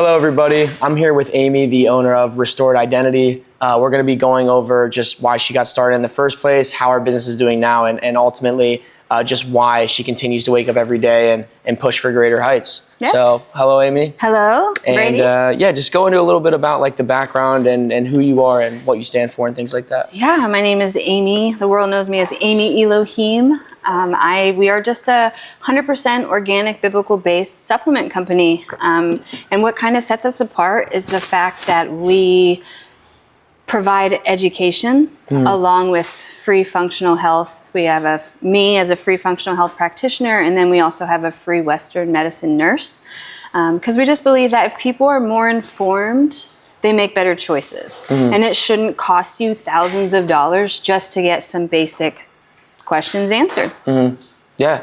Hello, everybody. I'm here with Amy, the owner of Restored Identity. We're going to be going over just why she got started in the first place, how her business is doing now, and ultimately just why she continues to wake up every day and push for greater heights. Yeah. So, hello, Amy. Hello. And just go into a little bit about like the background and who you are and what you stand for and things like that. Yeah, my name is Amy. The world knows me as Amy Elohim. We are just a 100% organic, biblical-based supplement company. And what kind of sets us apart is the fact that we provide education along with free functional health. We have me as a free functional health practitioner, and then we also have a free Western medicine nurse. Because we just believe that if people are more informed, they make better choices. And it shouldn't cost you thousands of dollars just to get some basic questions answered. Yeah,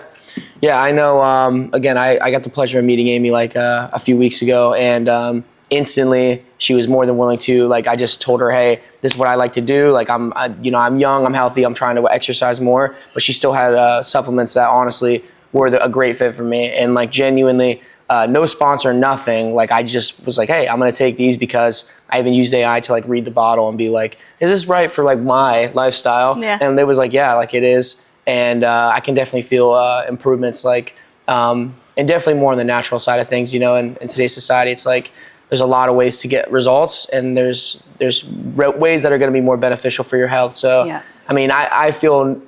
I know. Again, I got the pleasure of meeting Amy like a few weeks ago, and instantly she was more than willing to. Like, I just told her, hey, this is what I like to do. Like, I'm young, I'm healthy, I'm trying to exercise more, but she still had supplements that honestly were a great fit for me, and like genuinely. No sponsor, nothing. Like, I just was like, hey, I'm going to take these because I even used AI to like read the bottle and be like, is this right for like my lifestyle? Yeah. And they was like, yeah, like it is. And I can definitely feel improvements, like, and definitely more on the natural side of things, in today's society, it's like, there's a lot of ways to get results, and there's ways that are going to be more beneficial for your health. So, yeah. I mean, I feel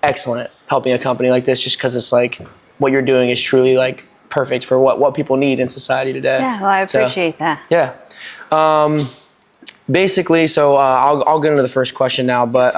excellent helping a company like this just because it's like, what you're doing is truly like, perfect for what people need in society today. Yeah, well, I appreciate that. Yeah. Basically, so I'll get into the first question now, but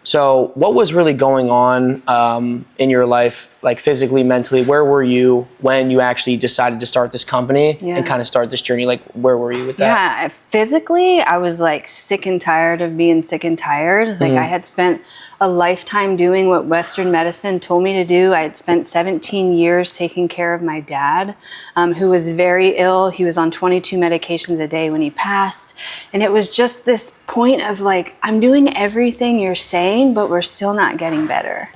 so what was really going on in your life, like physically, mentally? Where were you when you actually decided to start this company and kind of start this journey? Like, where were you with that? Yeah, physically, I was like sick and tired of being sick and tired. Like, I had spent a lifetime doing what Western medicine told me to do. I had spent 17 years taking care of my dad, who was very ill. He was on 22 medications a day when he passed. And it was just this point of like, I'm doing everything you're saying, but we're still not getting better.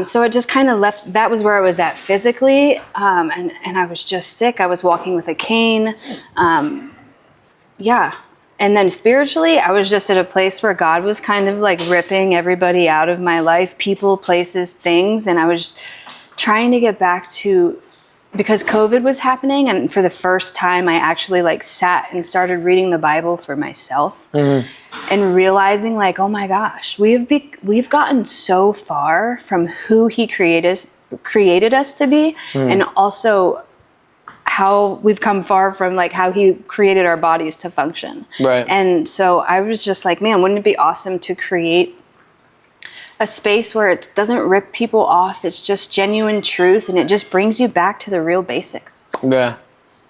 So it just kind of left, that was where I was at physically. And I was just sick. I was walking with a cane. And then spiritually, I was just at a place where God was kind of like ripping everybody out of my life, people, places, things. And I was trying to get back to, because COVID was happening. And for the first time, I actually like sat and started reading the Bible for myself and realizing like, oh my gosh, we've gotten so far from who he created us to be. And also how we've come far from like how he created our bodies to function. Right. And so I was just like, man, wouldn't it be awesome to create a space where it doesn't rip people off, it's just genuine truth, and it just brings you back to the real basics. Yeah.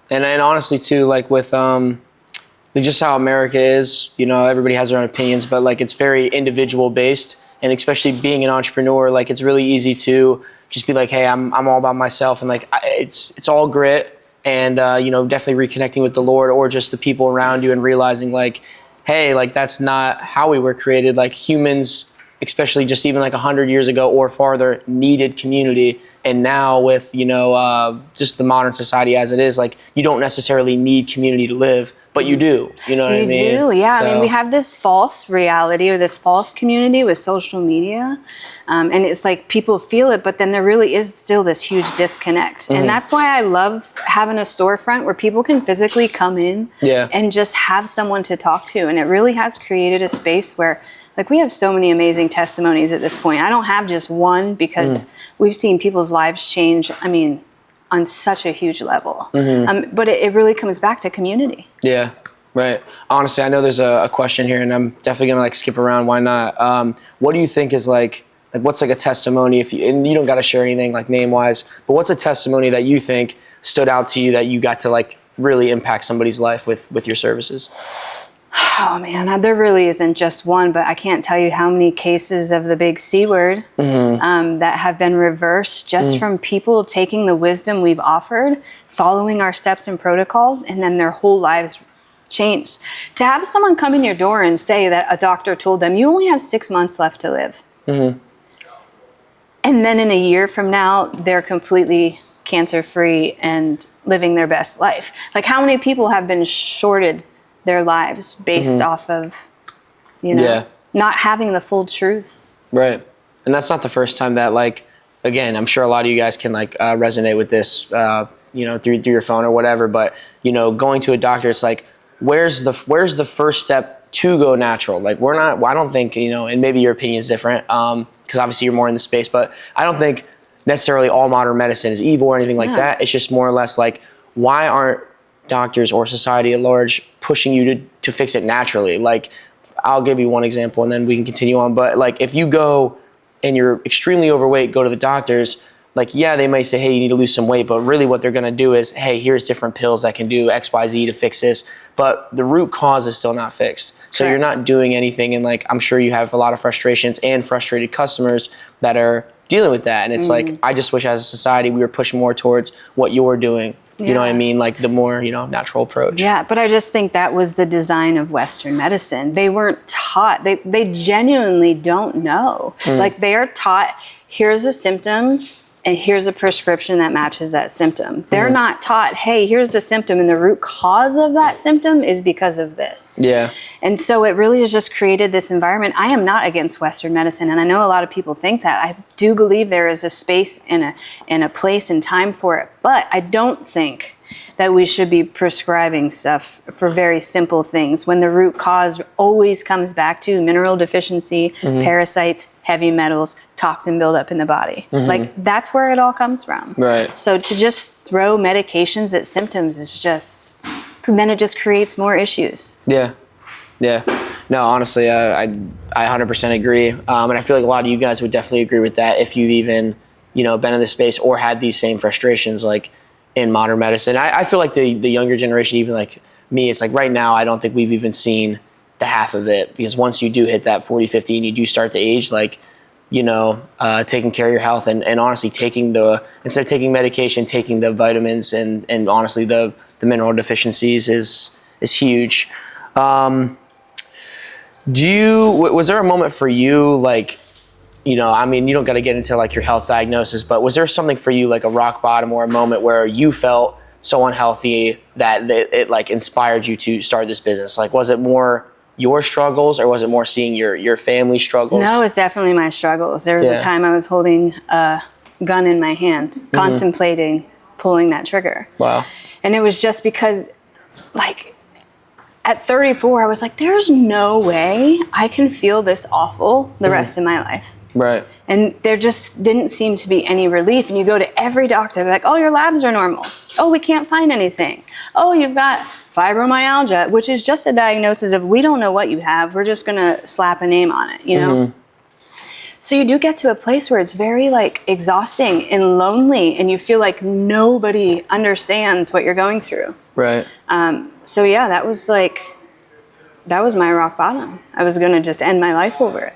And honestly too, like with just how America is, everybody has their own opinions, but like it's very individual based, and especially being an entrepreneur, like it's really easy to just be like, hey, I'm all about myself, and like it's all grit. And, definitely reconnecting with the Lord or just the people around you and realizing like, hey, like that's not how we were created. Like humans, especially just even like 100 years ago or farther, needed community. And now with, just the modern society as it is, like you don't necessarily need community to live, but you do, you know what I mean? You do, yeah. So, I mean, we have this false reality or this false community with social media. And it's like people feel it, but then there really is still this huge disconnect. And that's why I love having a storefront where people can physically come in and just have someone to talk to. And it really has created a space where like we have so many amazing testimonies at this point. I don't have just one because we've seen people's lives change, I mean, on such a huge level. But it really comes back to community. Yeah, right. Honestly, I know there's a question here, and I'm definitely gonna like skip around. Why not? What do you think is like what's like a testimony, and you don't got to share anything like name wise, but what's a testimony that you think stood out to you that you got to like really impact somebody's life with your services? Oh man, there really isn't just one, but I can't tell you how many cases of the big C word that have been reversed just from people taking the wisdom we've offered, following our steps and protocols, and then their whole lives changed. To have someone come in your door and say that a doctor told them, you only have 6 months left to live. And then in a year from now, they're completely cancer-free and living their best life. Like, how many people have been shorted their lives based off of, not having the full truth? Right. And that's not the first time that, like, again, I'm sure a lot of you guys can like resonate with this, through your phone or whatever. But going to a doctor, it's like, where's the first step to go natural? Like, I don't think, and maybe your opinion is different, because obviously you're more in the space, but I don't think necessarily all modern medicine is evil or anything like that. It's just more or less like, why aren't doctors or society at large pushing you to fix it naturally? Like, I'll give you one example and then we can continue on. But like, if you go and you're extremely overweight, go to the doctors, like, yeah, they might say, hey, you need to lose some weight, but really what they're going to do is, hey, here's different pills that can do X, Y, Z to fix this. But the root cause is still not fixed. So Correct. You're not doing anything. And like, I'm sure you have a lot of frustrations and frustrated customers that are dealing with that. And it's like, I just wish as a society, we were pushing more towards what you're doing. You know what I mean? Like the more, natural approach. Yeah, but I just think that was the design of Western medicine. They weren't taught. They genuinely don't know. Like, they are taught, here's a symptom and here's a prescription that matches that symptom. They're not taught, hey, here's the symptom and the root cause of that symptom is because of this. Yeah. And so it really has just created this environment. I am not against Western medicine, and I know a lot of people think that. I do believe there is a space and a place and time for it, but I don't think that we should be prescribing stuff for very simple things when the root cause always comes back to mineral deficiency, parasites, heavy metals, toxin buildup in the body. Like, that's where it all comes from. Right. So to just throw medications at symptoms is just, then it just creates more issues. Yeah. Yeah. No, honestly, I 100% agree. And I feel like a lot of you guys would definitely agree with that if you've even, been in this space or had these same frustrations, like, in modern medicine. I feel like the younger generation, even like me, it's like right now, I don't think we've even seen the half of it, because once you do hit that 40, 50 and you do start to age, like, taking care of your health and honestly instead of taking medication, taking the vitamins and honestly the mineral deficiencies is huge. Was there a moment for you, like, you don't got to get into like your health diagnosis, but was there something for you, like a rock bottom or a moment where you felt so unhealthy that it like inspired you to start this business? Like, was it more your struggles or was it more seeing your family struggles? No, it was definitely my struggles. There was a time I was holding a gun in my hand, contemplating pulling that trigger. Wow. And it was just because, like, at 34, I was like, there's no way I can feel this awful the rest of my life. Right. And there just didn't seem to be any relief. And you go to every doctor, they're like, oh, your labs are normal. Oh, we can't find anything. Oh, you've got fibromyalgia, which is just a diagnosis of, we don't know what you have. We're just going to slap a name on it, know? So you do get to a place where it's very like exhausting and lonely, and you feel like nobody understands what you're going through. Right. So yeah, that was my rock bottom. I was going to just end my life over it.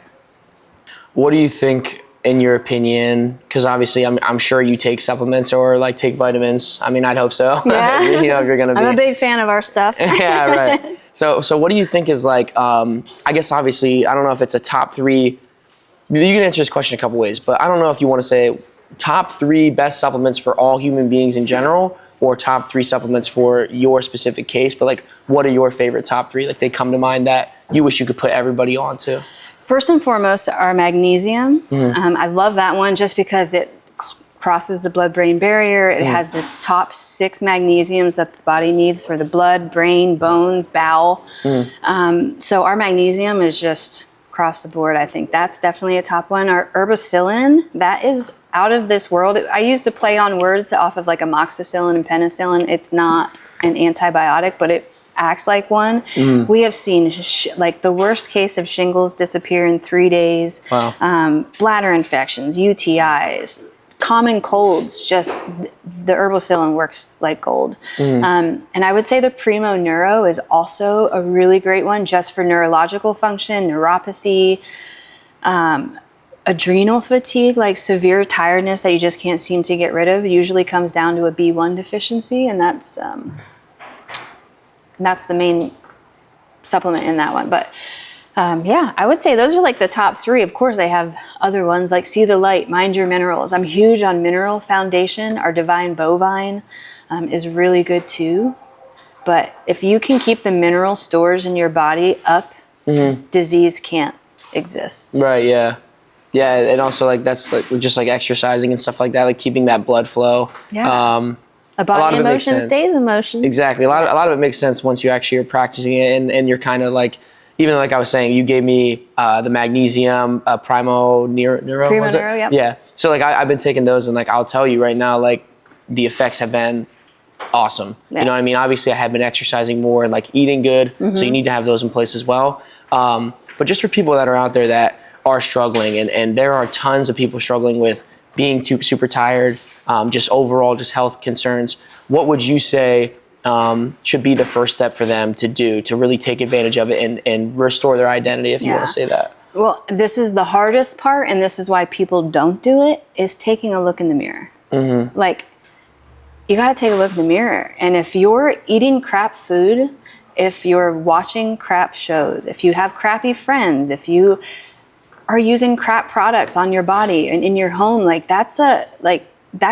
What do you think, in your opinion, because obviously I'm sure you take supplements or like take vitamins. I mean, I'd hope so. Yeah. If you're going to be. I'm a big fan of our stuff. Yeah, right. So what do you think is like, I guess obviously, I don't know if it's a top 3. You can answer this question a couple ways, but I don't know if you want to say top 3 best supplements for all human beings in general, or top 3 supplements for your specific case. But like, what are your favorite top 3? Like, they come to mind that you wish you could put everybody onto. First and foremost, our magnesium. I love that one just because it crosses the blood-brain barrier. It has the top 6 magnesiums that the body needs for the blood, brain, bones, bowel. So our magnesium is just across the board. I think that's definitely a top one. Our herbacillin, that is out of this world. I used to play on words off of like amoxicillin and penicillin. It's not an antibiotic, but it acts like one. We have seen like the worst case of shingles disappear in 3 days. Wow. Bladder infections, UTIs, common colds, just the herbacillin works like gold. And I would say the Primo Neuro is also a really great one just for neurological function, neuropathy, adrenal fatigue, like severe tiredness that you just can't seem to get rid of. It usually comes down to a B1 deficiency, and that's the main supplement in that one. But yeah, I would say those are like the top 3. Of course, I have other ones like See the Light, Mind Your Minerals. I'm huge on Mineral Foundation, our Divine Bovine. is really good too. But if you can keep the mineral stores in your body up, disease can't exist. Right. Yeah. Yeah. And also like that's like just like exercising and stuff like that, like keeping that blood flow. Yeah. A body lot of in it makes motion sense. stays in motion. Exactly. A lot of it makes sense once you actually are practicing it, and you're kind of like, even like I was saying, you gave me the magnesium Primo Neuro. Primo was it? Neuro, yep. Yeah. So like I've been taking those, and like I'll tell you right now, like the effects have been awesome. Yeah. You know what I mean? Obviously, I have been exercising more and like eating good, so you need to have those in place as well. But just for people that are out there that are struggling, and there are tons of people struggling with being super tired, just overall just health concerns. What would you say should be the first step for them to do to really take advantage of it and restore their identity, if you want to say that? Well, this is the hardest part, and this is why people don't do it, is taking a look in the mirror. Like, you got to take a look in the mirror. And if you're eating crap food, if you're watching crap shows, if you have crappy friends, if you are using crap products on your body and in your home, like that's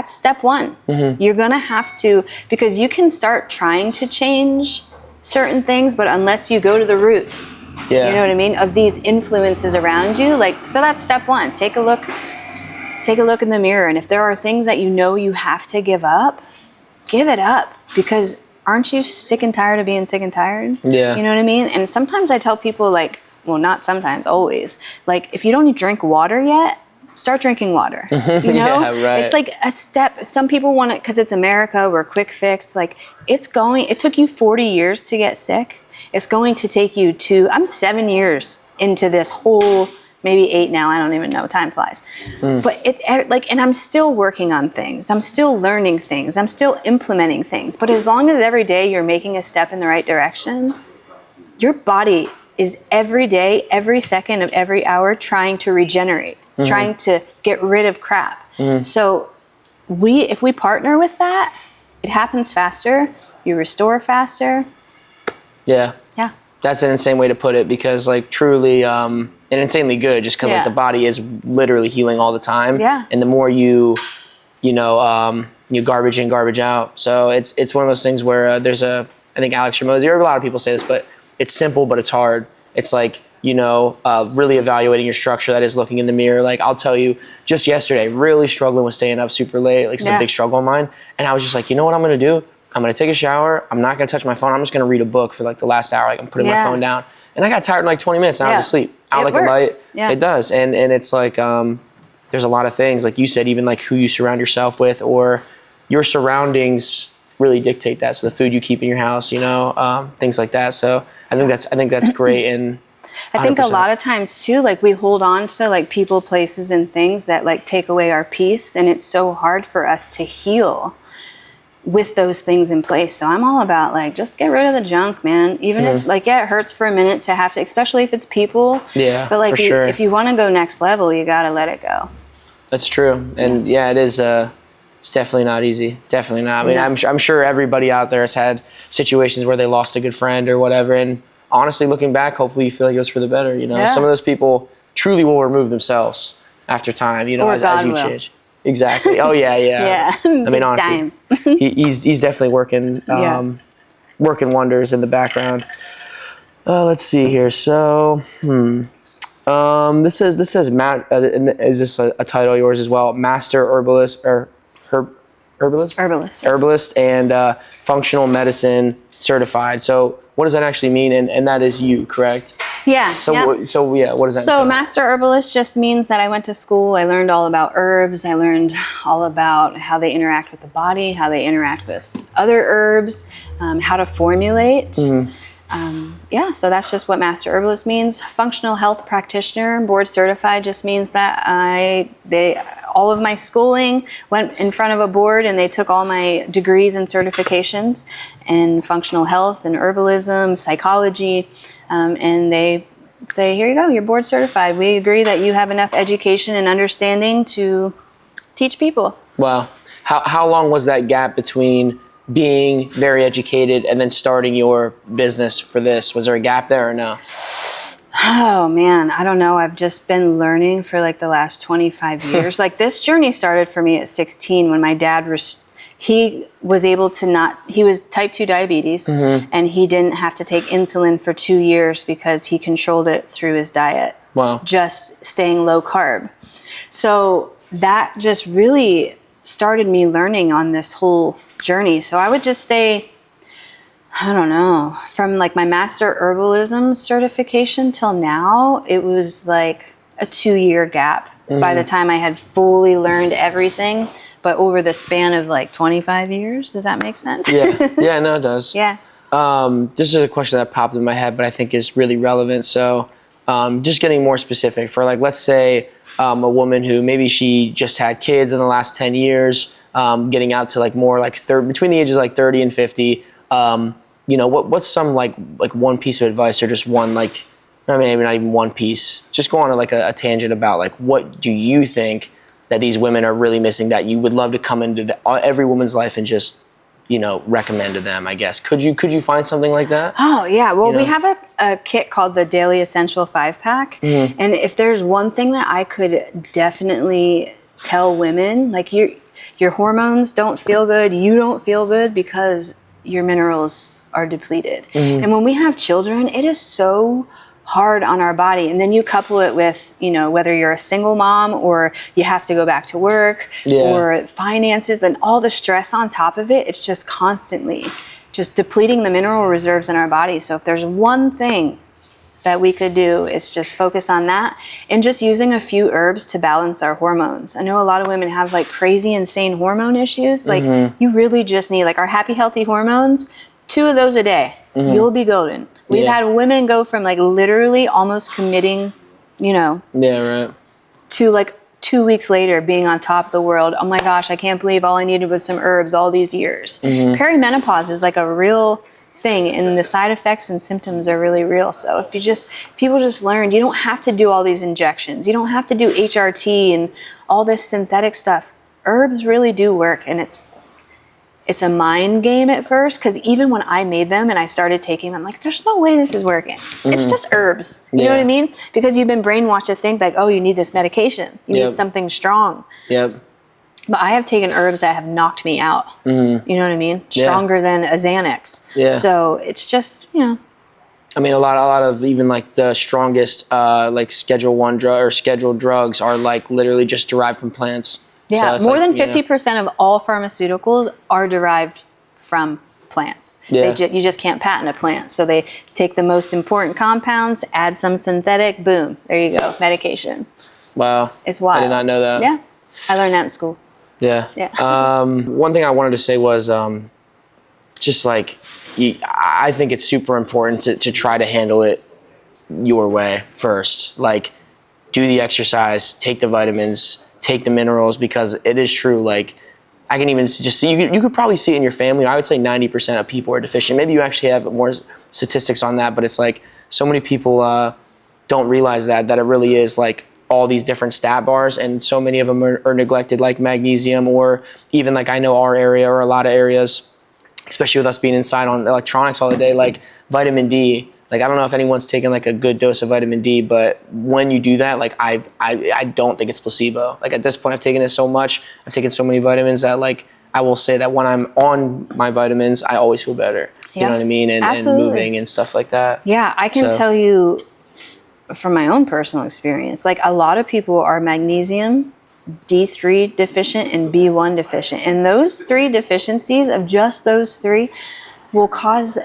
step one. You're going to have to, because you can start trying to change certain things, but unless you go to the root, you know what I mean, of these influences around you, like, so that's step one. Take a look in the mirror. And if there are things that you know you have to give up, give it up, because aren't you sick and tired of being sick and tired? Yeah. You know what I mean? And sometimes I tell people, like, well, not sometimes, always, like, if you don't drink water yet, start drinking water. You know? Yeah, right. It's like a step. Some people want it because it's America, we're quick fix. Like, it took you 40 years to get sick. It's going to take you I'm 7 years into this whole, maybe 8 now, I don't even know, time flies. But it's like, and I'm still working on things. I'm still learning things. I'm still implementing things. But as long as every day you're making a step in the right direction, your body is every day, every second of every hour trying to regenerate, trying to get rid of crap. So if we partner with that, it happens faster, you restore faster. Yeah. Yeah. That's an insane way to put it, because like truly, and insanely good, just because like the body is literally healing all the time. Yeah. And the more you garbage in, garbage out. So it's one of those things where I think Alex Ramosi, or a lot of people say this, but it's simple, but it's hard. It's like, really evaluating your structure. That is looking in the mirror. Like, I'll tell you, just yesterday, really struggling with staying up super late. Like, it's a big struggle of mine. And I was just like, you know what I'm going to do? I'm going to take a shower. I'm not going to touch my phone. I'm just going to read a book for like the last hour. Like, I'm putting my phone down. And I got tired in like 20 minutes and I was asleep. Out like a light. Yeah. It does. And it's like, there's a lot of things, like you said, even like who you surround yourself with, or your surroundings really dictate that. So the food you keep in your house, things like that. So I think that's great. And I think a lot of times too, like, we hold on to like people, places, and things that like take away our peace, and it's so hard for us to heal with those things in place. So I'm all about like, just get rid of the junk, man. Even if like, it hurts for a minute to have to, especially if it's people. Yeah, but like, for sure. if you want to go next level, you got to let it go. That's true. And it is, it's definitely not easy. Definitely not. I mean, I'm sure everybody out there has had situations where they lost a good friend or whatever. And honestly, looking back, hopefully you feel like it was for the better. Some of those people truly will remove themselves after time, as you change. Exactly. Oh yeah. Yeah. I mean, honestly, he's definitely working wonders in the background. Let's see here. So, this says Matt. Is this a title of yours as well? Master herbalist or herbalist and functional medicine certified. So what does that actually mean? And that is you, correct? Yeah. So what does that So mean? master herbalist just means that I went to school. I learned all about herbs. I learned all about how they interact with the body, how they interact with other herbs, how to formulate. So that's just what master herbalist means. Functional health practitioner, board certified, just means that all of my schooling went in front of a board, and they took all my degrees and certifications in functional health and herbalism, psychology, and they say, here you go, you're board certified. We agree that you have enough education and understanding to teach people. Wow. How long was that gap between being very educated and then starting your business for this? Was there a gap there or no? Oh man, I don't know. I've just been learning for like the last 25 years. Like, this journey started for me at 16 when my dad he was able to he was type 2 diabetes, and he didn't have to take insulin for 2 years because he controlled it through his diet. Wow. Just staying low carb. So that just really started me learning on this whole journey. So I would just say, I don't know, from like my master herbalism certification till now, it was like a 2-year gap by the time I had fully learned everything. But over the span of like 25 years, does that make sense? Yeah, no, it does. Yeah. This is a question that popped in my head, but I think is really relevant. So just getting more specific for like, let's say a woman who maybe she just had kids in the last 10 years, getting out to like more like between the ages like 30 and 50. You know, what's some like one piece of advice, or just one like, I mean, maybe not even one piece, just go on like a tangent about like, what do you think that these women are really missing that you would love to come into every woman's life and just, you know, recommend to them, I guess. Could you find something like that? Oh, yeah. Well, You know? we have a kit called the Daily Essential 5-pack. And if there's one thing that I could definitely tell women, like your hormones don't feel good, you don't feel good because your minerals are depleted. And when we have children, it is so hard on our body. And then you couple it with, you know, whether you're a single mom or you have to go back to work or finances and all the stress on top of it, it's just constantly just depleting the mineral reserves in our body. So if there's one thing that we could do, is just focus on that and just using a few herbs to balance our hormones. I know a lot of women have like crazy, insane hormone issues. Like you really just need like our happy, healthy hormones, 2 of those a day, you'll be golden. We've had women go from like literally almost committing, you know, to like 2 weeks later being on top of the world. Oh my gosh, I can't believe all I needed was some herbs all these years. Perimenopause is like a real thing, and the side effects and symptoms are really real. So if people just learned, you don't have to do all these injections. You don't have to do HRT and all this synthetic stuff. Herbs really do work, and it's a mind game at first, because even when I made them and I started taking them, I'm like, there's no way this is working. It's just herbs. You know what I mean? Because you've been brainwashed to think like, oh, you need this medication. You need something strong. But I have taken herbs that have knocked me out. You know what I mean? Stronger than a Xanax. So it's just, you know. I mean, a lot of even like the strongest like Schedule 1 drug or scheduled drugs are like literally just derived from plants. Yeah, so more like, than 50% of all pharmaceuticals are derived from plants. You just can't patent a plant. So they take the most important compounds, add some synthetic, boom, there you go, medication. Wow. It's wild. I did not know that. Yeah, I learned that in school. Yeah. One thing I wanted to say was just like, I think it's super important to try to handle it your way first. Like, do the exercise, take the vitamins, take the minerals, because it is true. Like, I can even just see, you could probably see it in your family. I would say 90% of people are deficient. Maybe you actually have more statistics on that, but it's like so many people don't realize that it really is like all these different stat bars, and so many of them are neglected, like magnesium, or even like I know our area or a lot of areas, especially with us being inside on electronics all the day, like vitamin D. Like, I don't know if anyone's taken like a good dose of vitamin D, but when you do that, like I don't think it's placebo. Like at this point, I've taken it so much, I've taken so many vitamins that like I will say that when I'm on my vitamins, I always feel better. You know what I mean? And moving and stuff like that. Yeah, I can tell you from my own personal experience, like a lot of people are magnesium, D3 deficient, and B1 deficient. And those 3 deficiencies of just those 3 will cause,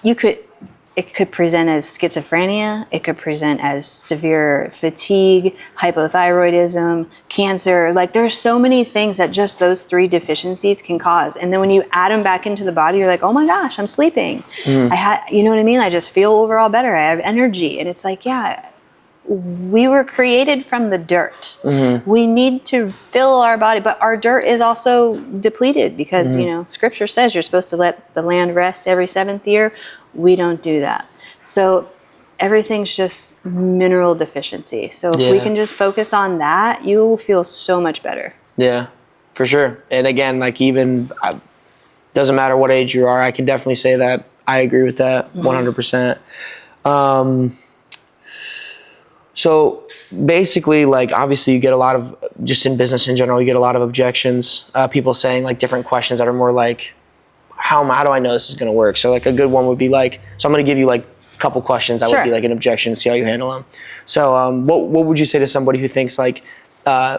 it could present as schizophrenia, it could present as severe fatigue, hypothyroidism, cancer. Like there's so many things that just those 3 deficiencies can cause. And then when you add them back into the body, you're like, oh my gosh, I'm sleeping. You know what I mean? I just feel overall better. I have energy. And it's like, yeah, we were created from the dirt. We need to fill our body, but our dirt is also depleted because, you know, scripture says you're supposed to let the land rest every 7th year. We don't do that. So everything's just mineral deficiency. So if we can just focus on that, you will feel so much better. Yeah, for sure. And again, like even, doesn't matter what age you are, I can definitely say that I agree with that 100%. So basically, like, obviously you get a lot of, just in business in general, you get a lot of objections, people saying like different questions that are more like, how do I know this is going to work? So like a good one would be like, so I'm going to give you like a couple questions that would be like an objection, see how you handle them. So what would you say to somebody who thinks like,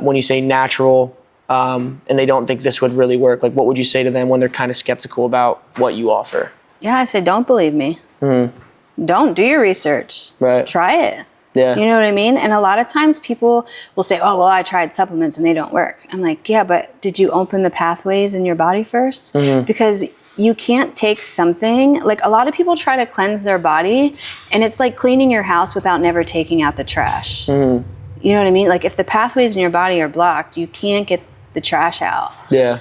when you say natural, and they don't think this would really work, like what would you say to them when they're kind of skeptical about what you offer? Yeah, I say, don't believe me. Don't do your research. Right. Try it. Yeah. You know what I mean? And a lot of times people will say, oh, well, I tried supplements and they don't work. I'm like, yeah, but did you open the pathways in your body first? Because you can't take something, like a lot of people try to cleanse their body and it's like cleaning your house without never taking out the trash. You know what I mean? Like if the pathways in your body are blocked, you can't get the trash out. Yeah.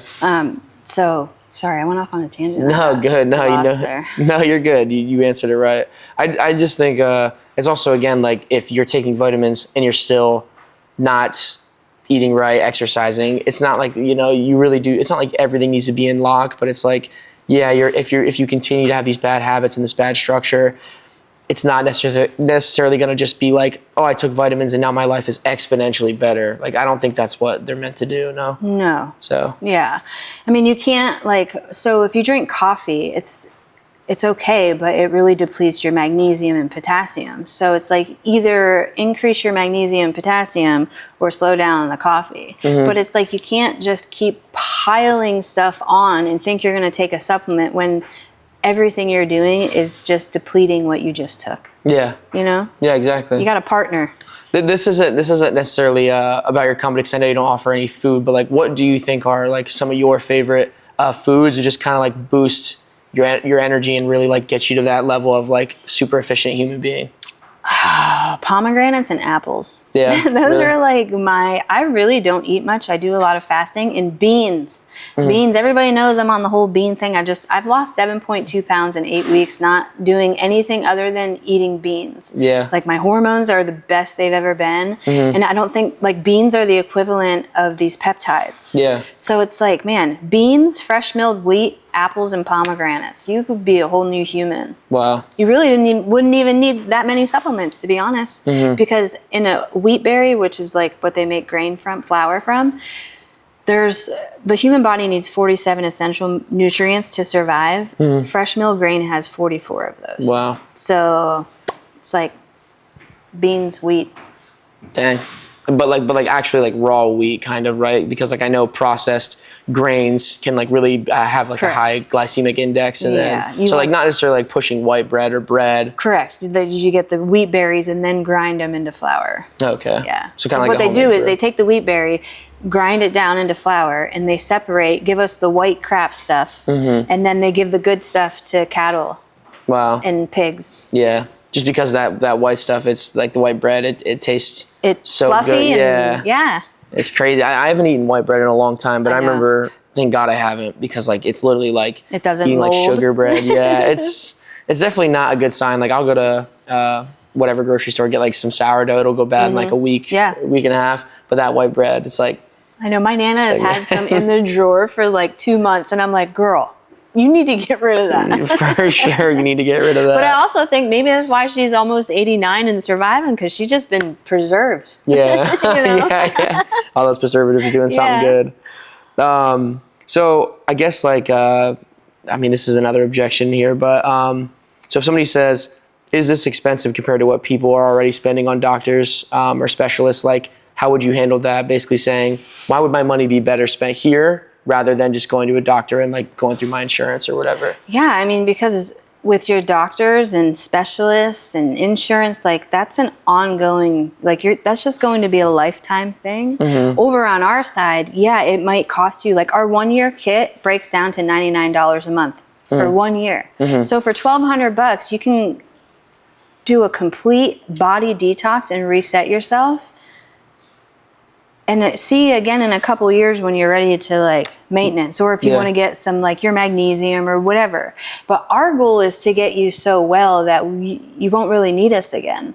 So sorry, I went off on a tangent. No, good. No, no, you're good. You answered it right. I just think it's also, again, like if you're taking vitamins and you're still not eating right, exercising, it's not like, you really do. It's not like everything needs to be in lock, but it's like, yeah, if you continue to have these bad habits and this bad structure, it's not necessarily going to just be like, oh, I took vitamins and now my life is exponentially better. Like, I don't think that's what they're meant to do. No. So. Yeah. I mean, you can't so if you drink coffee, it's okay, but it really depletes your magnesium and potassium. So it's like either increase your magnesium and potassium or slow down the coffee. But it's like you can't just keep piling stuff on and think you're going to take a supplement when everything you're doing is just depleting what you just took. Yeah. Yeah, exactly. You got a partner. This isn't necessarily about your company, because I know you don't offer any food, but like, what do you think are like some of your favorite foods to just kind of like boost your energy and really like get you to that level of like super efficient human being? Pomegranates and apples. Yeah. Those are like I really don't eat much. I do a lot of fasting. And beans. Beans, everybody knows I'm on the whole bean thing. I've lost 7.2 pounds in 8 weeks not doing anything other than eating beans. Yeah. Like my hormones are the best they've ever been. And I don't think, like, beans are the equivalent of these peptides. Yeah. So it's like, man, beans, fresh milled wheat, apples, and pomegranates. You could be a whole new human. Wow. You really wouldn't even need that many supplements, to be honest. Because in a wheat berry, which is like what they make flour from, the human body needs 47 essential nutrients to survive. Fresh milled grain has 44 of those. Wow. So it's like beans, wheat. Dang. But actually like raw wheat kind of, right? Because like I know processed grains can like really have like a high glycemic index, and then so like not necessarily like pushing white bread or bread. Correct. You get the wheat berries and then grind them into flour. Okay. Yeah. So kind of like what they do is they take the wheat berry, grind it down into flour, and they separate, give us the white crap stuff, and then they give the good stuff to cattle. Wow. And pigs. Yeah. Just because that white stuff, it's like the white bread, it tastes so fluffy good. And yeah. It's crazy. I haven't eaten white bread in a long time, but I remember, thank God I haven't, because like it's literally like it doesn't eating mold. Like sugar bread. Yeah, it's definitely not a good sign. Like I'll go to whatever grocery store, get like some sourdough. It'll go bad in like a week, a week and a half. But that white bread, it's like. I know my Nana has had some in the drawer for like 2 months, and I'm like, girl, you need to get rid of that. For sure, you need to get rid of that. But I also think maybe that's why she's almost 89 and surviving, because she's just been preserved. Yeah. Yeah. All those preservatives are doing something good. So I guess like, I mean, this is another objection here, but so if somebody says, is this expensive compared to what people are already spending on doctors or specialists? Like, how would you handle that? Basically saying, why would my money be better spent here rather than just going to a doctor and like going through my insurance or whatever? Yeah, I mean, because with your doctors and specialists and insurance, like that's an ongoing, like that's just going to be a lifetime thing. Over on our side, it might cost you, like our 1 year kit breaks down to $99 a month for 1 year. So for $1,200, you can do a complete body detox and reset yourself. And see again in a couple years when you're ready to like maintenance, or if you want to get some like your magnesium or whatever. But our goal is to get you so well that you won't really need us again.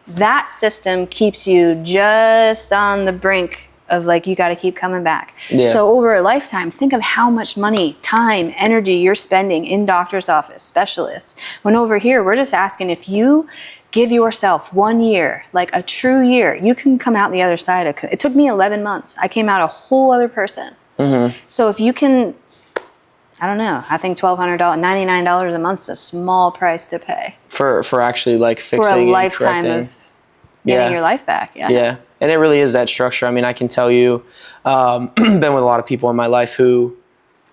That system keeps you just on the brink of like, you got to keep coming back. So over a lifetime, think of how much money, time, energy you're spending in doctor's office, specialists. When over here, we're just asking if you give yourself 1 year, like a true year. You can come out the other side. It took me 11 months. I came out a whole other person. So if you can, I don't know, I think $1,200, $99 a month is a small price to pay. For actually like fixing for a and lifetime correcting. of getting your life back. Yeah. And it really is that structure. I mean, I can tell you, been with a lot of people in my life who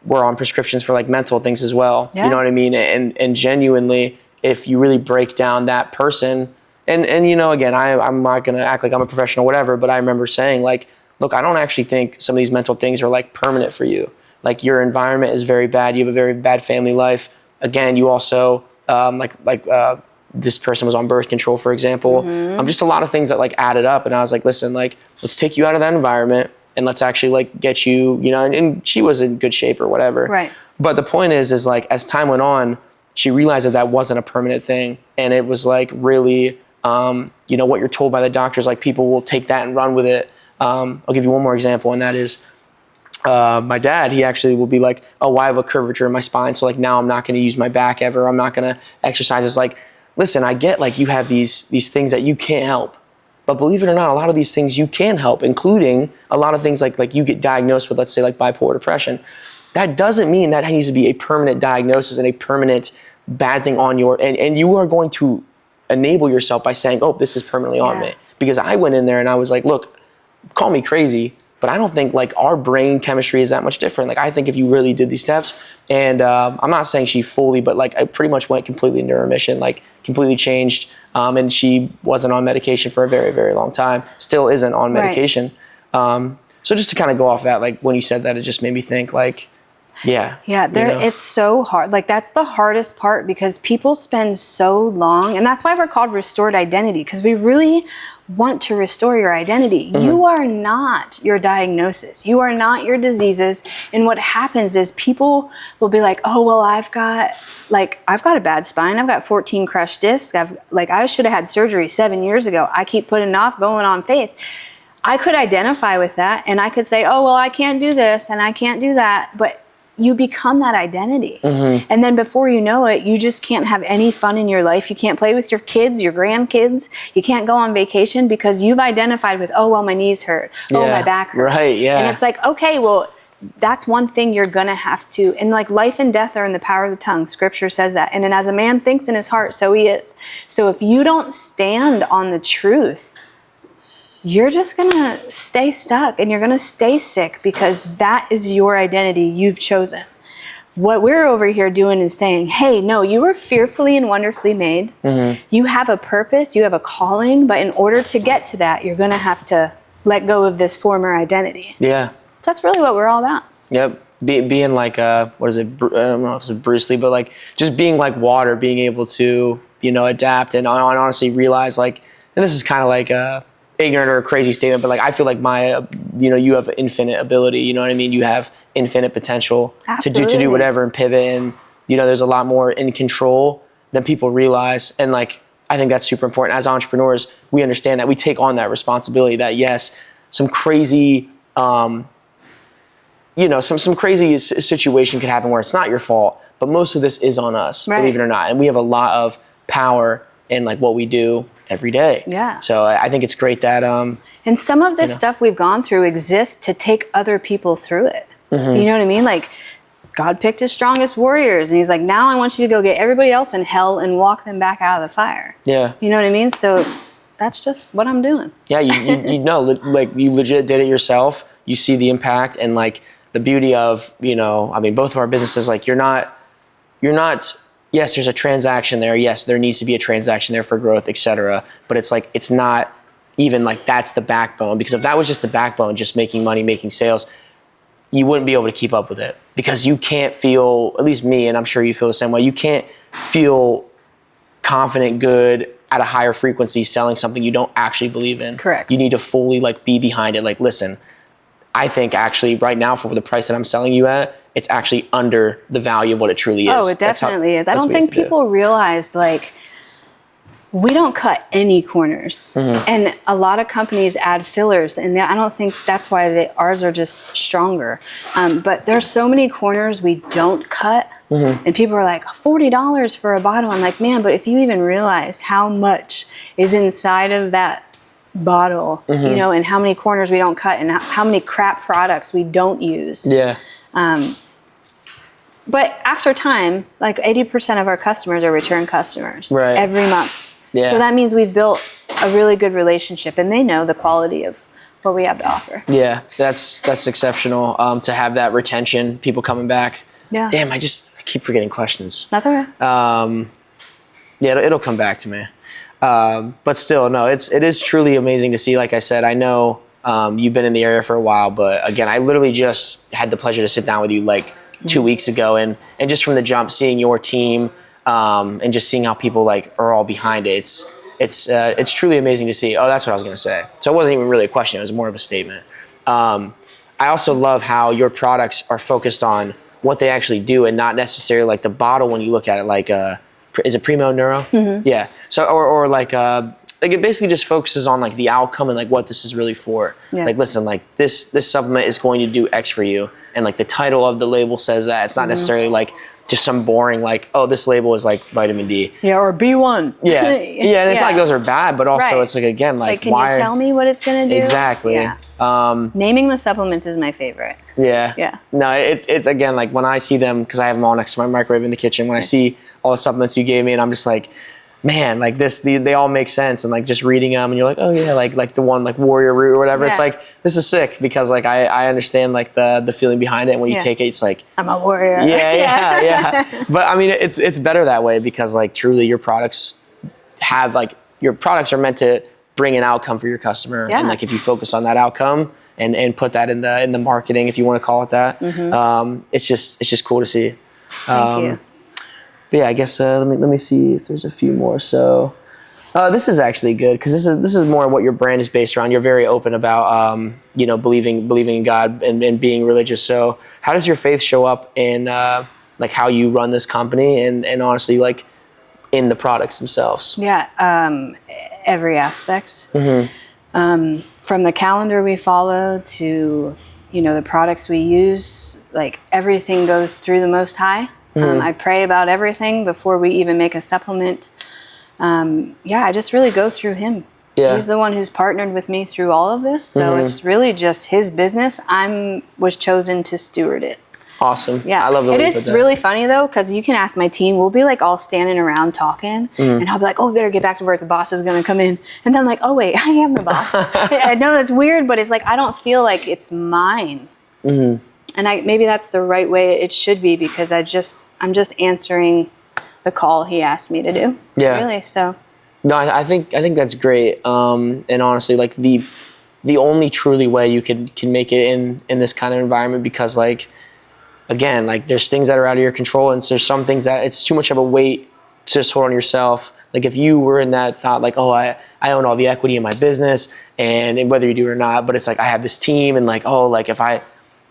were on prescriptions for like mental things as well. Yeah. You know what I mean? And genuinely, if you really break down that person, and you know, again, I'm not going to act like I'm a professional, whatever, but I remember saying like, look, I don't actually think some of these mental things are like permanent for you. Like your environment is very bad. You have a very bad family life. Again, you also, this person was on birth control, for example. Just a lot of things that like added up. And I was like, listen, like, let's take you out of that environment and let's actually like get you, you know, and she was in good shape or whatever. Right. But the point is like, as time went on, she realized that that wasn't a permanent thing. And it was like really, you know, what you're told by the doctors, like people will take that and run with it. I'll give you one more example. And that is, my dad, he actually will be like, oh, I have a curvature in my spine. So like now I'm not going to use my back ever. I'm not going to exercise. It's like, listen, I get like you have these things that you can't help. But believe it or not, a lot of these things you can help, including a lot of things like you get diagnosed with, let's say like bipolar depression. That doesn't mean that needs to be a permanent diagnosis and a permanent bad thing on your, and you are going to enable yourself by saying, oh, this is permanently on me. Because I went in there and I was like, look, call me crazy, but I don't think like our brain chemistry is that much different. Like I think if you really did these steps, and I'm not saying she fully, but like I pretty much went completely into remission, like completely changed. And she wasn't on medication for a very, very long time. Still isn't on medication. Right. So just to kind of go off that, like when you said that, it just made me think like, yeah. It's so hard. Like that's the hardest part because people spend so long, and that's why we're called restored identity, because we really want to restore your identity. You are not your diagnosis. You are not your diseases. And what happens is people will be like, oh, well, I've got a bad spine. I've got 14 crushed discs. I should have had surgery 7 years ago. I keep putting it off, going on faith. I could identify with that and I could say, oh, well, I can't do this and I can't do that. But you become that identity. And then before you know it, you just can't have any fun in your life. You can't play with your kids, your grandkids. You can't go on vacation because you've identified with, oh, well, my knees hurt. Oh, my back hurts. Right, yeah. And it's like, okay, well, that's one thing you're going to have to, and like life and death are in the power of the tongue. Scripture says that. And then as a man thinks in his heart, so he is. So if you don't stand on the truth, you're just going to stay stuck and you're going to stay sick because that is your identity you've chosen. What we're over here doing is saying, hey, no, you were fearfully and wonderfully made. You have a purpose, you have a calling, but in order to get to that, you're going to have to let go of this former identity. Yeah. So that's really what we're all about. Yep. Being like, what is it? I don't know if it's Bruce Lee, but like just being like water, being able to, you know, adapt and honestly realize like, and this is kind of like ignorant or a crazy statement, but like I feel like you know, you have infinite ability. You know what I mean? You have infinite potential to do whatever and pivot, and you know, there's a lot more in control than people realize. And like I think that's super important. As entrepreneurs, we understand that we take on that responsibility. That yes, some crazy, you know, some crazy situation could happen where it's not your fault, but most of this is on us, believe it or not. And we have a lot of power in like what we do every day. Yeah. So I think it's great that and some of this stuff we've gone through exists to take other people through it. You know what I mean? Like God picked his strongest warriors and he's like, now I want you to go get everybody else in hell and walk them back out of the fire. Yeah. You know what I mean? So that's just what I'm doing. Yeah, you know, like you legit did it yourself. You see the impact and like the beauty of, you know, I mean, both of our businesses, like you're not, yes, there's a transaction there. Yes, there needs to be a transaction there for growth, et cetera. But it's like, it's not even like that's the backbone, because if that was just the backbone, just making money, making sales, you wouldn't be able to keep up with it, because you can't feel, at least me, and I'm sure you feel the same way, you can't feel confident, good at a higher frequency selling something you don't actually believe in. Correct. You need to fully like be behind it. Like, listen, I think actually right now for the price that I'm selling you at, it's actually under the value of what it truly is. Oh, it definitely is. I don't think people realize like we don't cut any corners, and a lot of companies add fillers, and I don't think that's why ours are just stronger. But there's so many corners we don't cut And people are like, $40 for a bottle. I'm like, man, but if you even realize how much is inside of that bottle, you know, and how many corners we don't cut and how many crap products we don't use. Yeah. But after time, like 80% of our customers are return customers every month. Yeah. So that means we've built a really good relationship and they know the quality of what we have to offer. Yeah, that's exceptional to have that retention, people coming back. Yeah. Damn, I keep forgetting questions. That's okay. Yeah, it'll come back to me. But still, no, it is truly amazing to see. Like I said, I know you've been in the area for a while, but again, I literally just had the pleasure to sit down with you like 2 weeks ago, and just from the jump, seeing your team and just seeing how people like are all behind it. It's truly amazing to see. Oh, that's what I was gonna say. So it wasn't even really a question; it was more of a statement. I also love how your products are focused on what they actually do, and not necessarily like the bottle when you look at it. Like, is it Primo Neuro? Yeah. So or like it basically just focuses on like the outcome and like what this is really for. Yeah. Like, listen, like this supplement is going to do X for you, and like the title of the label says that. It's not necessarily like just some boring like, oh, this label is like vitamin D. Yeah, or B1. Yeah, and it's not like those are bad, but also it's like, again, like can you tell me what it's gonna do? Exactly. Yeah. Naming the supplements is my favorite. Yeah. Yeah. No, it's again, like when I see them, because I have them all next to my microwave in the kitchen, when I see all the supplements you gave me, and I'm just like, man, like they all make sense, and like just reading them, and you're like, oh yeah, like the one like Warrior Root or whatever. It's like, this is sick, because like I understand like the feeling behind it. And when you take it, it's like, I'm a warrior. Yeah. But I mean, it's better that way, because like truly your products are meant to bring an outcome for your customer, and like if you focus on that outcome and put that in the marketing, if you want to call it that, it's just cool to see. Thank you. But yeah, I guess let me see if there's a few more. So this is actually good, because this is more what your brand is based around. You're very open about believing in God and being religious. So how does your faith show up in like how you run this company and honestly like in the products themselves? Yeah, every aspect. From the calendar we follow to the products we use, like everything goes through the Most High. I pray about everything before we even make a supplement. I just really go through him. Yeah. He's the one who's partnered with me through all of this. So it's really just his business. Was chosen to steward it. Awesome. Yeah. I love the way you put that. It is really funny though, because you can ask my team, we'll be like all standing around talking, and I'll be like, oh, we better get back to work. The boss is going to come in. And then I'm like, oh wait, I am the boss. I know that's weird, but it's like, I don't feel like it's mine. And maybe that's the right way it should be, because I'm just answering the call he asked me to do. Yeah. Really. So. No, I think that's great. And honestly, like the only truly way you can make it in this kind of environment, because like, again, like there's things that are out of your control, and there's some things that it's too much of a weight to just hold on yourself. Like if you were in that thought, like, oh, I own all the equity in my business, and whether you do or not, but it's like I have this team, and like, oh, like if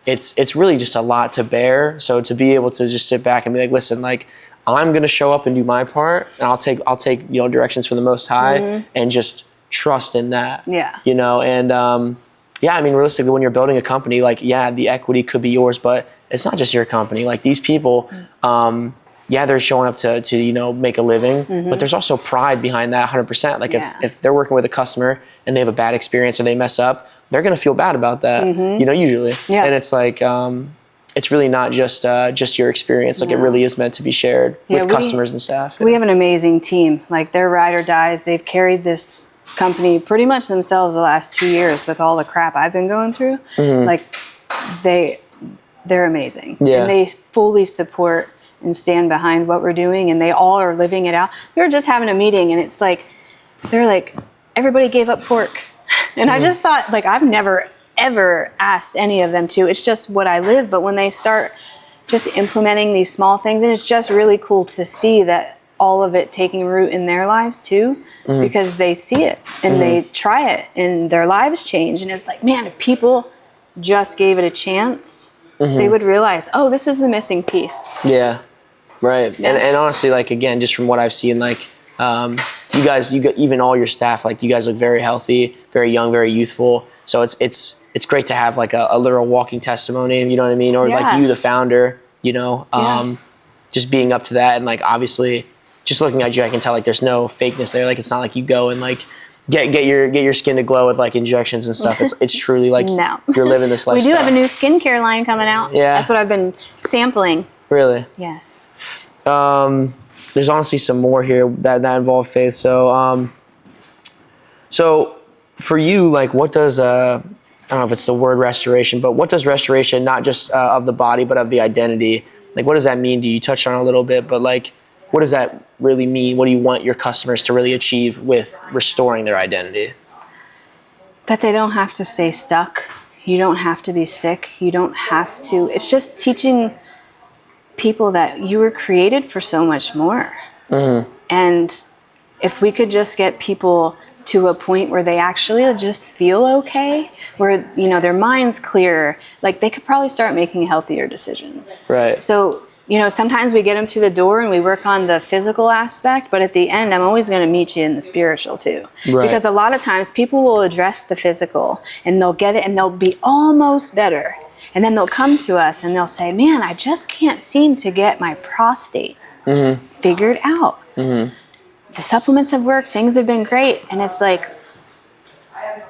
it's really just a lot to bear. So to be able to just sit back and be like, listen, like I'm gonna show up and do my part, and I'll take directions from the Most High, and just trust in that. Yeah. And I mean, realistically, when you're building a company, like the equity could be yours, but it's not just your company. Like these people, they're showing up to make a living, but there's also pride behind that 100%. Like if they're working with a customer and they have a bad experience or they mess up, they're going to feel bad about that, usually. Yeah. And it's like, it's really not just your experience. Like it really is meant to be shared with customers and staff. We have an amazing team. Like they're ride or dies. They've carried this company pretty much themselves the last 2 years with all the crap I've been going through. Like they're amazing. Yeah. And they fully support and stand behind what we're doing, and they all are living it out. We were just having a meeting, and it's like, they're like, everybody gave up pork. And I just thought, like, I've never, ever asked any of them to. It's just what I live. But when they start just implementing these small things, and it's just really cool to see that all of it taking root in their lives too, because they see it and they try it and their lives change. And it's like, man, if people just gave it a chance, they would realize, oh, this is the missing piece. Yeah, right. Yeah. And honestly, like, again, just from what I've seen, like, you got even all your staff, like you guys look very healthy, very young, very youthful. So it's great to have like a literal walking testimony, you know what I mean? Or like you, the founder, just being up to that. And like, obviously just looking at you, I can tell like there's no fakeness there. Like, it's not like you go and like get your skin to glow with like injections and stuff. It's truly like No. you're living this lifestyle. We do have a new skincare line coming out. Yeah. That's what I've been sampling. Really? Yes. There's honestly some more here that involve faith. So, so for you, like, what does, I don't know if it's the word restoration, but what does restoration, not just of the body, but of the identity, like, what does that mean to you? You touched on it a little bit, but like, what does that really mean? What do you want your customers to really achieve with restoring their identity? That they don't have to stay stuck. You don't have to be sick. You don't have to. It's just teaching people that you were created for so much more. Mm-hmm. And if we could just get people to a point where they actually just feel okay, where, you know, their mind's clear, like they could probably start making healthier decisions. Right. So, you know, sometimes we get them through the door and we work on the physical aspect, but at the end, I'm always going to meet you in the spiritual too. Right. Because a lot of times people will address the physical and they'll get it and they'll be almost better. And then they'll come to us and they'll say, man, I just can't seem to get my prostate figured out. Mm-hmm. The supplements have worked, things have been great. And it's like,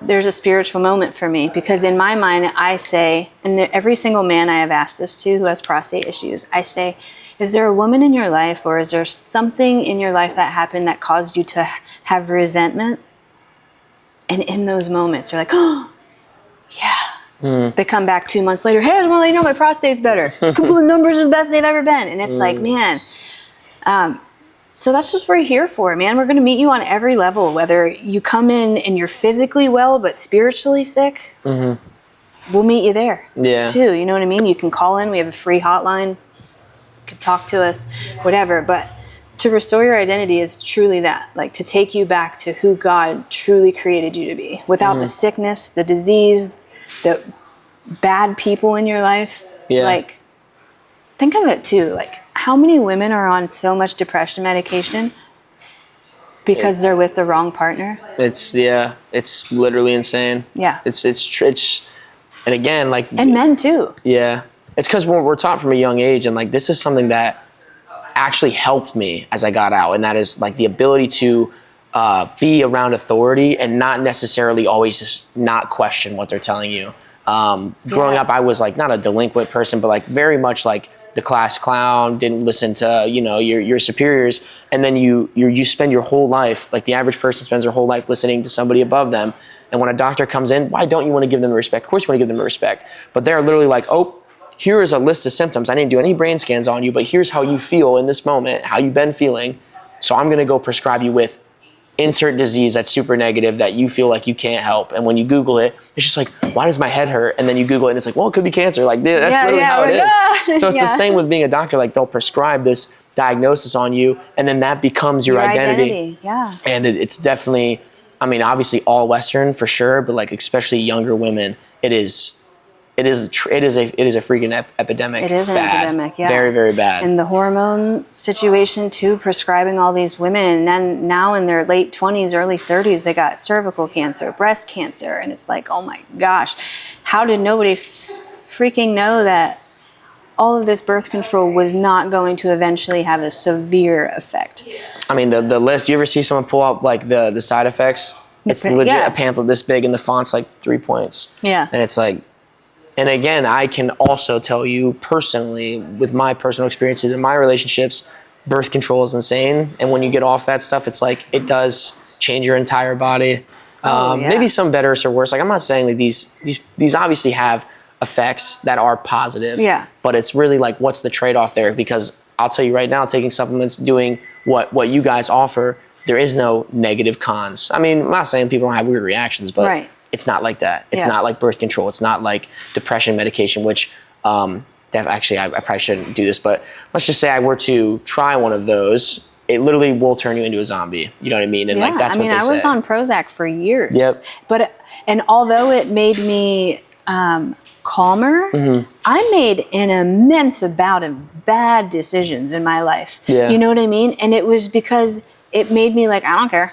there's a spiritual moment for me, because in my mind, I say, and every single man I have asked this to who has prostate issues, I say, is there a woman in your life, or is there something in your life that happened that caused you to have resentment? And in those moments, they're like, oh, yeah. They come back 2 months later, hey, I just want to let you know my prostate's better. The numbers are the best they've ever been. And it's like, man, so that's just what we're here for, man. We're going to meet you on every level, whether you come in and you're physically well but spiritually sick. We'll meet you there too. You know what I mean? You can call in. We have a free hotline. You can talk to us, whatever. But to restore your identity is truly that, like to take you back to who God truly created you to be, without the sickness, the disease, the bad people in your life. Like, think of it too. Like, how many women are on so much depression medication because they're with the wrong partner? It's literally insane. Yeah. It's and again, like, and men too. Yeah. It's because we're taught from a young age, and like, this is something that actually helped me as I got out, and that is like the ability to be around authority and not necessarily always just not question what they're telling you. Growing up, I was like not a delinquent person, but like very much like the class clown, didn't listen to, you know, your superiors. And then you spend your whole life, like the average person spends their whole life listening to somebody above them. And when a doctor comes in, why don't you want to give them respect? Of course you want to give them respect. But they're literally like, oh, here is a list of symptoms. I didn't do any brain scans on you, but here's how you feel in this moment, how you've been feeling. So I'm going to go prescribe you with insert disease that's super negative that you feel like you can't help. And when you Google it, it's just like, why does my head hurt? And then you Google it and it's like, well, it could be cancer. Like, that's literally how it is. So it's the same with being a doctor. Like, they'll prescribe this diagnosis on you, and then that becomes your identity. Yeah. And it's definitely, I mean, obviously all Western for sure, but like especially younger women, it is a freaking epidemic. It is an epidemic, yeah. Very, very bad. And the hormone situation too, prescribing all these women, and then now in their late 20s, early 30s, they got cervical cancer, breast cancer, and it's like, oh my gosh, how did nobody freaking know that all of this birth control was not going to eventually have a severe effect? I mean, the list, you ever see someone pull up like the side effects? It's legit a pamphlet this big and the font's like 3 points. Yeah. And it's like, and again, I can also tell you personally, with my personal experiences in my relationships, birth control is insane. And when you get off that stuff, it's like, it does change your entire body. Maybe some better or worse. Like, I'm not saying like these obviously have effects that are positive. Yeah. But it's really like, what's the trade-off there? Because I'll tell you right now, taking supplements, doing what you guys offer, there is no negative cons. I mean, I'm not saying people don't have weird reactions, but it's not like that. It's not like birth control. It's not like depression medication, which actually I probably shouldn't do this, but let's just say I were to try one of those, it literally will turn you into a zombie. You know what I mean? And like, that's what they say. I was on Prozac for years. Yep. And although it made me calmer, I made an immense amount of bad decisions in my life. Yeah. You know what I mean? And it was because it made me like, I don't care.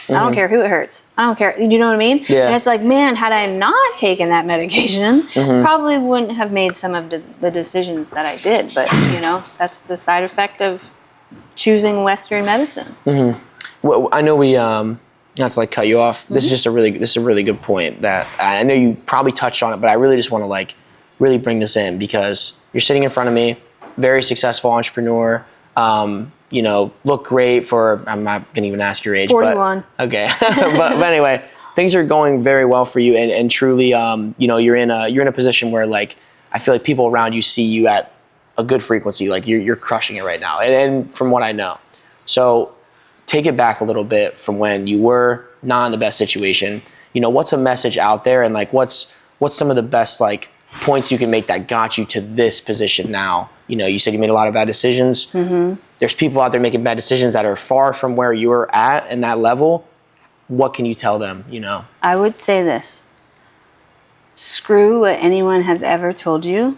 I don't care who it hurts. I don't care. You know what I mean? Yeah. And it's like, man, had I not taken that medication, probably wouldn't have made some of the decisions that I did. But, you know, that's the side effect of choosing Western medicine. Well, I know we, not to like cut you off. This is a really good point that I know you probably touched on it, but I really just want to like really bring this in because you're sitting in front of me, very successful entrepreneur. You know, look great for, I'm not going to even ask your age. 41. But, okay. but anyway, things are going very well for you. And truly, you know, you're in a position where like, I feel like people around you see you at a good frequency. Like you're crushing it right now. And from what I know. So take it back a little bit from when you were not in the best situation. You know, what's a message out there and like, what's some of the best like points you can make that got you to this position now? You know, you said you made a lot of bad decisions. There's people out there making bad decisions that are far from where you were at and that level. What can you tell them, you know? I would say this. Screw what anyone has ever told you.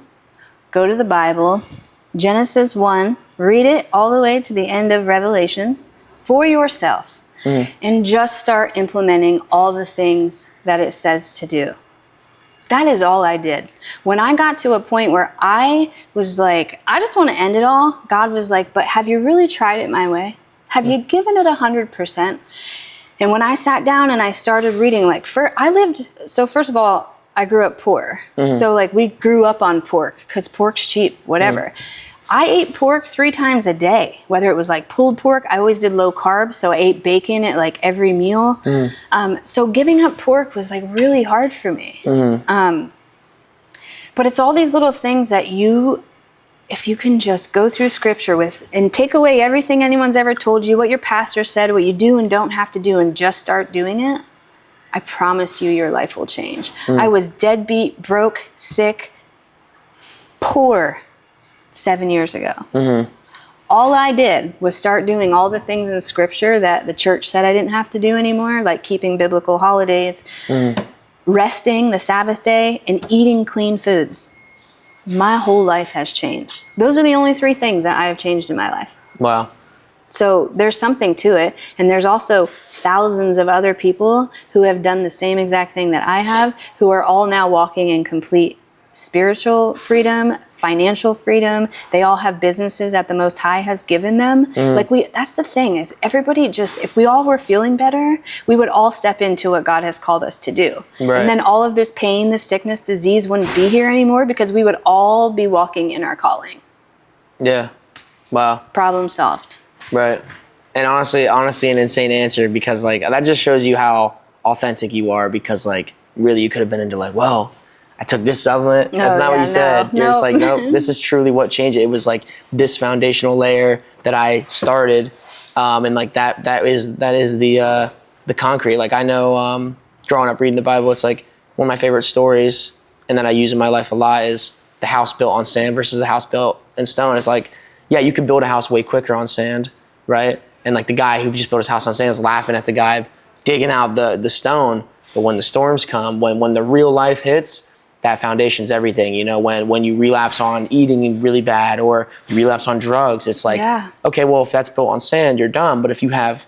Go to the Bible, Genesis 1, read it all the way to the end of Revelation for yourself. And just start implementing all the things that it says to do. That is all I did. When I got to a point where I was like, I just want to end it all, God was like, but have you really tried it my way? Have you given it 100%? And when I sat down and I started reading, like, first of all, I grew up poor. So like we grew up on pork because pork's cheap, whatever. I ate pork 3 times a day, whether it was like pulled pork. I always did low carb, so I ate bacon at like every meal. So giving up pork was like really hard for me. But it's all these little things that if you can just go through scripture with and take away everything anyone's ever told you, what your pastor said, what you do and don't have to do, and just start doing it, I promise you your life will change. I was deadbeat, broke, sick, poor 7 years ago. All I did was start doing all the things in scripture that the church said I didn't have to do anymore, like keeping biblical holidays, resting the Sabbath day, and eating clean foods. My whole life has changed. Those are the only 3 things that I have changed in my life. Wow. So there's something to it. And there's also thousands of other people who have done the same exact thing that I have, who are all now walking in complete spiritual freedom, financial freedom. They all have businesses that the Most High has given them. Like that's the thing is everybody just, if we all were feeling better, we would all step into what God has called us to do. Right. And then all of this pain, this sickness, disease wouldn't be here anymore because we would all be walking in our calling. Yeah. Wow. Problem solved. Right. And honestly, an insane answer because like that just shows you how authentic you are because like really you could have been into like, well, I took this supplement. That's not what you said. You're just like, nope, this is truly what changed it. It was like this foundational layer that I started. And like that is the concrete. Like I know growing up reading the Bible, it's like one of my favorite stories and that I use in my life a lot is the house built on sand versus the house built in stone. It's like, yeah, you could build a house way quicker on sand, right? And like the guy who just built his house on sand is laughing at the guy digging out the stone. But when the storms come, when the real life hits, that foundation's everything. You know, when you relapse on eating really bad or you relapse on drugs, it's like, okay, well, if that's built on sand, you're done. But if you have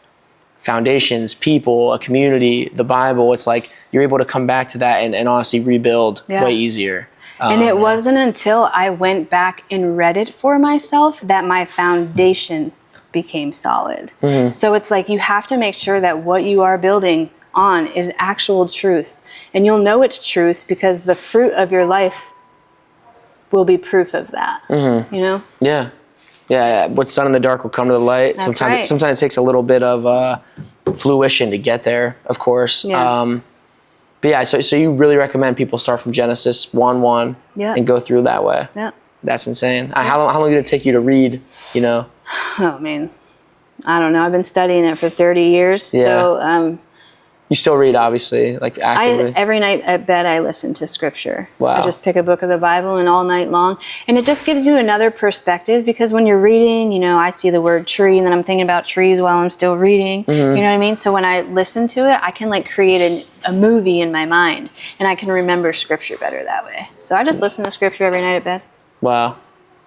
foundations, people, a community, the Bible, it's like you're able to come back to that and honestly rebuild way easier. And it wasn't until I went back and read it for myself that my foundation became solid. So it's like you have to make sure that what you are building on is actual truth. And you'll know it's truth because the fruit of your life will be proof of that. You know? Yeah. What's done in the dark will come to the light. That's Sometimes it takes a little bit of fruition to get there, of course. But yeah, so you really recommend people start from Genesis 1:1 and go through that way. Yeah. That's insane. How long did it take you to read, you know? Oh, man. I don't know. I've been studying it for 30 years. Yeah. So, you still read, obviously, like actively? Every night at bed, I listen to scripture. Wow. I just pick a book of the Bible and all night long. And it just gives you another perspective because when you're reading, you know, I see the word tree and then I'm thinking about trees while I'm still reading. You know what I mean? So when I listen to it, I can like create a movie in my mind and I can remember scripture better that way. So I just listen to scripture every night at bed. Wow.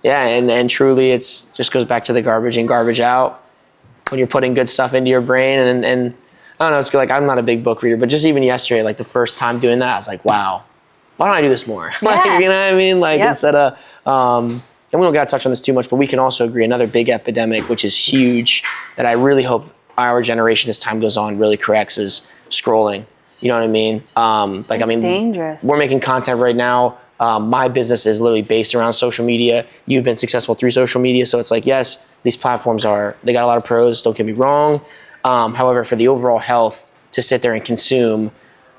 Yeah, and truly it's just goes back to the garbage in, garbage out. When you're putting good stuff into your brain and I don't know, it's good. Like, I'm not a big book reader, but just even yesterday, like the first time doing that, I was like, wow, why don't I do this more? Like, you know what I mean? Like, instead of, and we don't got to touch on this too much, but we can also agree another big epidemic, which is huge, that I really hope our generation as time goes on really corrects, is scrolling. You know what I mean? It's dangerous. We're making content right now. My business is literally based around social media. You've been successful through social media. So it's like, yes, these platforms they got a lot of pros, don't get me wrong. However, for the overall health, to sit there and consume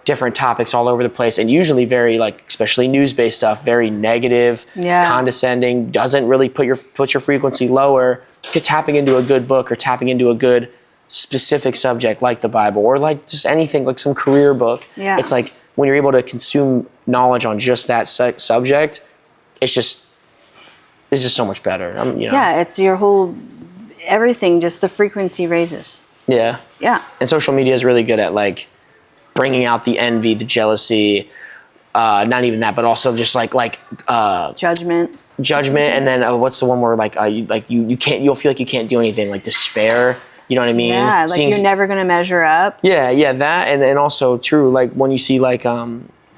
different topics all over the place, and usually very, like, especially news-based stuff, very negative, condescending, doesn't really put your frequency lower, to tapping into a good book or tapping into a good specific subject like the Bible, or like just anything, like some career book. It's like, when you're able to consume knowledge on just that subject, it's just so much better. It's your whole everything, just the frequency raises. Yeah. And social media is really good at, like, bringing out the envy, the jealousy, not even that, but also just like judgment, and then what's the one where you'll feel like you can't do anything, like despair. You know what I mean? Yeah, like you're never going to measure up. Yeah, that, and also true, like when you see like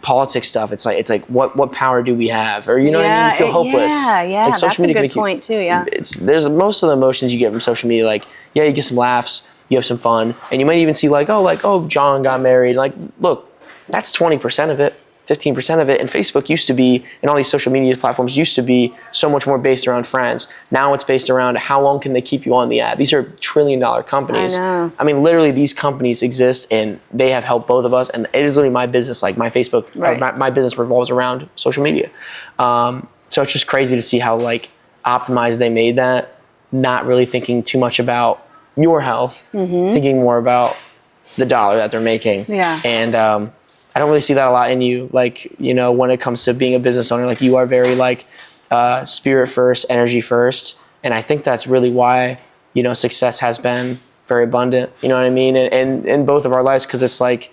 politics stuff, it's like what power do we have? Or you know what I mean? You feel hopeless. Yeah, like, that's a good point too, There's most of the emotions you get from social media, like, you get some laughs, you have some fun, and you might even see like, John got married. Like, look, that's 20% of it. 15% of it, and Facebook used to be, and all these social media platforms used to be so much more based around friends. Now it's based around how long can they keep you on the ad. These are trillion-dollar companies. I know. I mean, literally, these companies exist, and they have helped both of us, and it is literally my business. Like, my Facebook, my business revolves around social media. So it's just crazy to see how, like, optimized they made that, not really thinking too much about your health, thinking more about the dollar that they're making. And I don't really see that a lot in you, like, when it comes to being a business owner. Like, you are very, like, spirit first, energy first, and I think that's really why, success has been very abundant, you know what I mean, and in both of our lives, because it's like,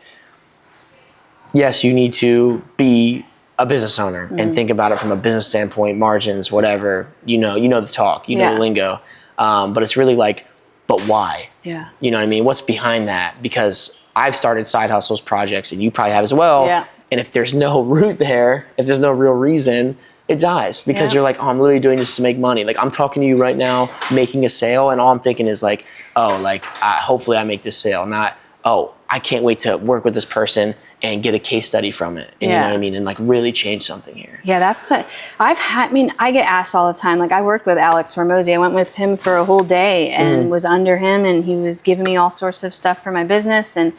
yes, you need to be a business owner and think about it from a business standpoint, margins, whatever, the talk, the lingo, but it's really like, but why? Yeah. You know what I mean? What's behind that? Because I've started side hustles, projects, and you probably have as well. And if there's no root there, if there's no real reason, it dies, because you're like, I'm literally doing this to make money. Like, I'm talking to you right now, making a sale, and all I'm thinking is like, hopefully I make this sale, not, I can't wait to work with this person and get a case study from it. And you know what I mean? And like really change something here. Yeah, that's what I get asked all the time. Like, I worked with Alex Hormozy. I went with him for a whole day and was under him, and he was giving me all sorts of stuff for my business. And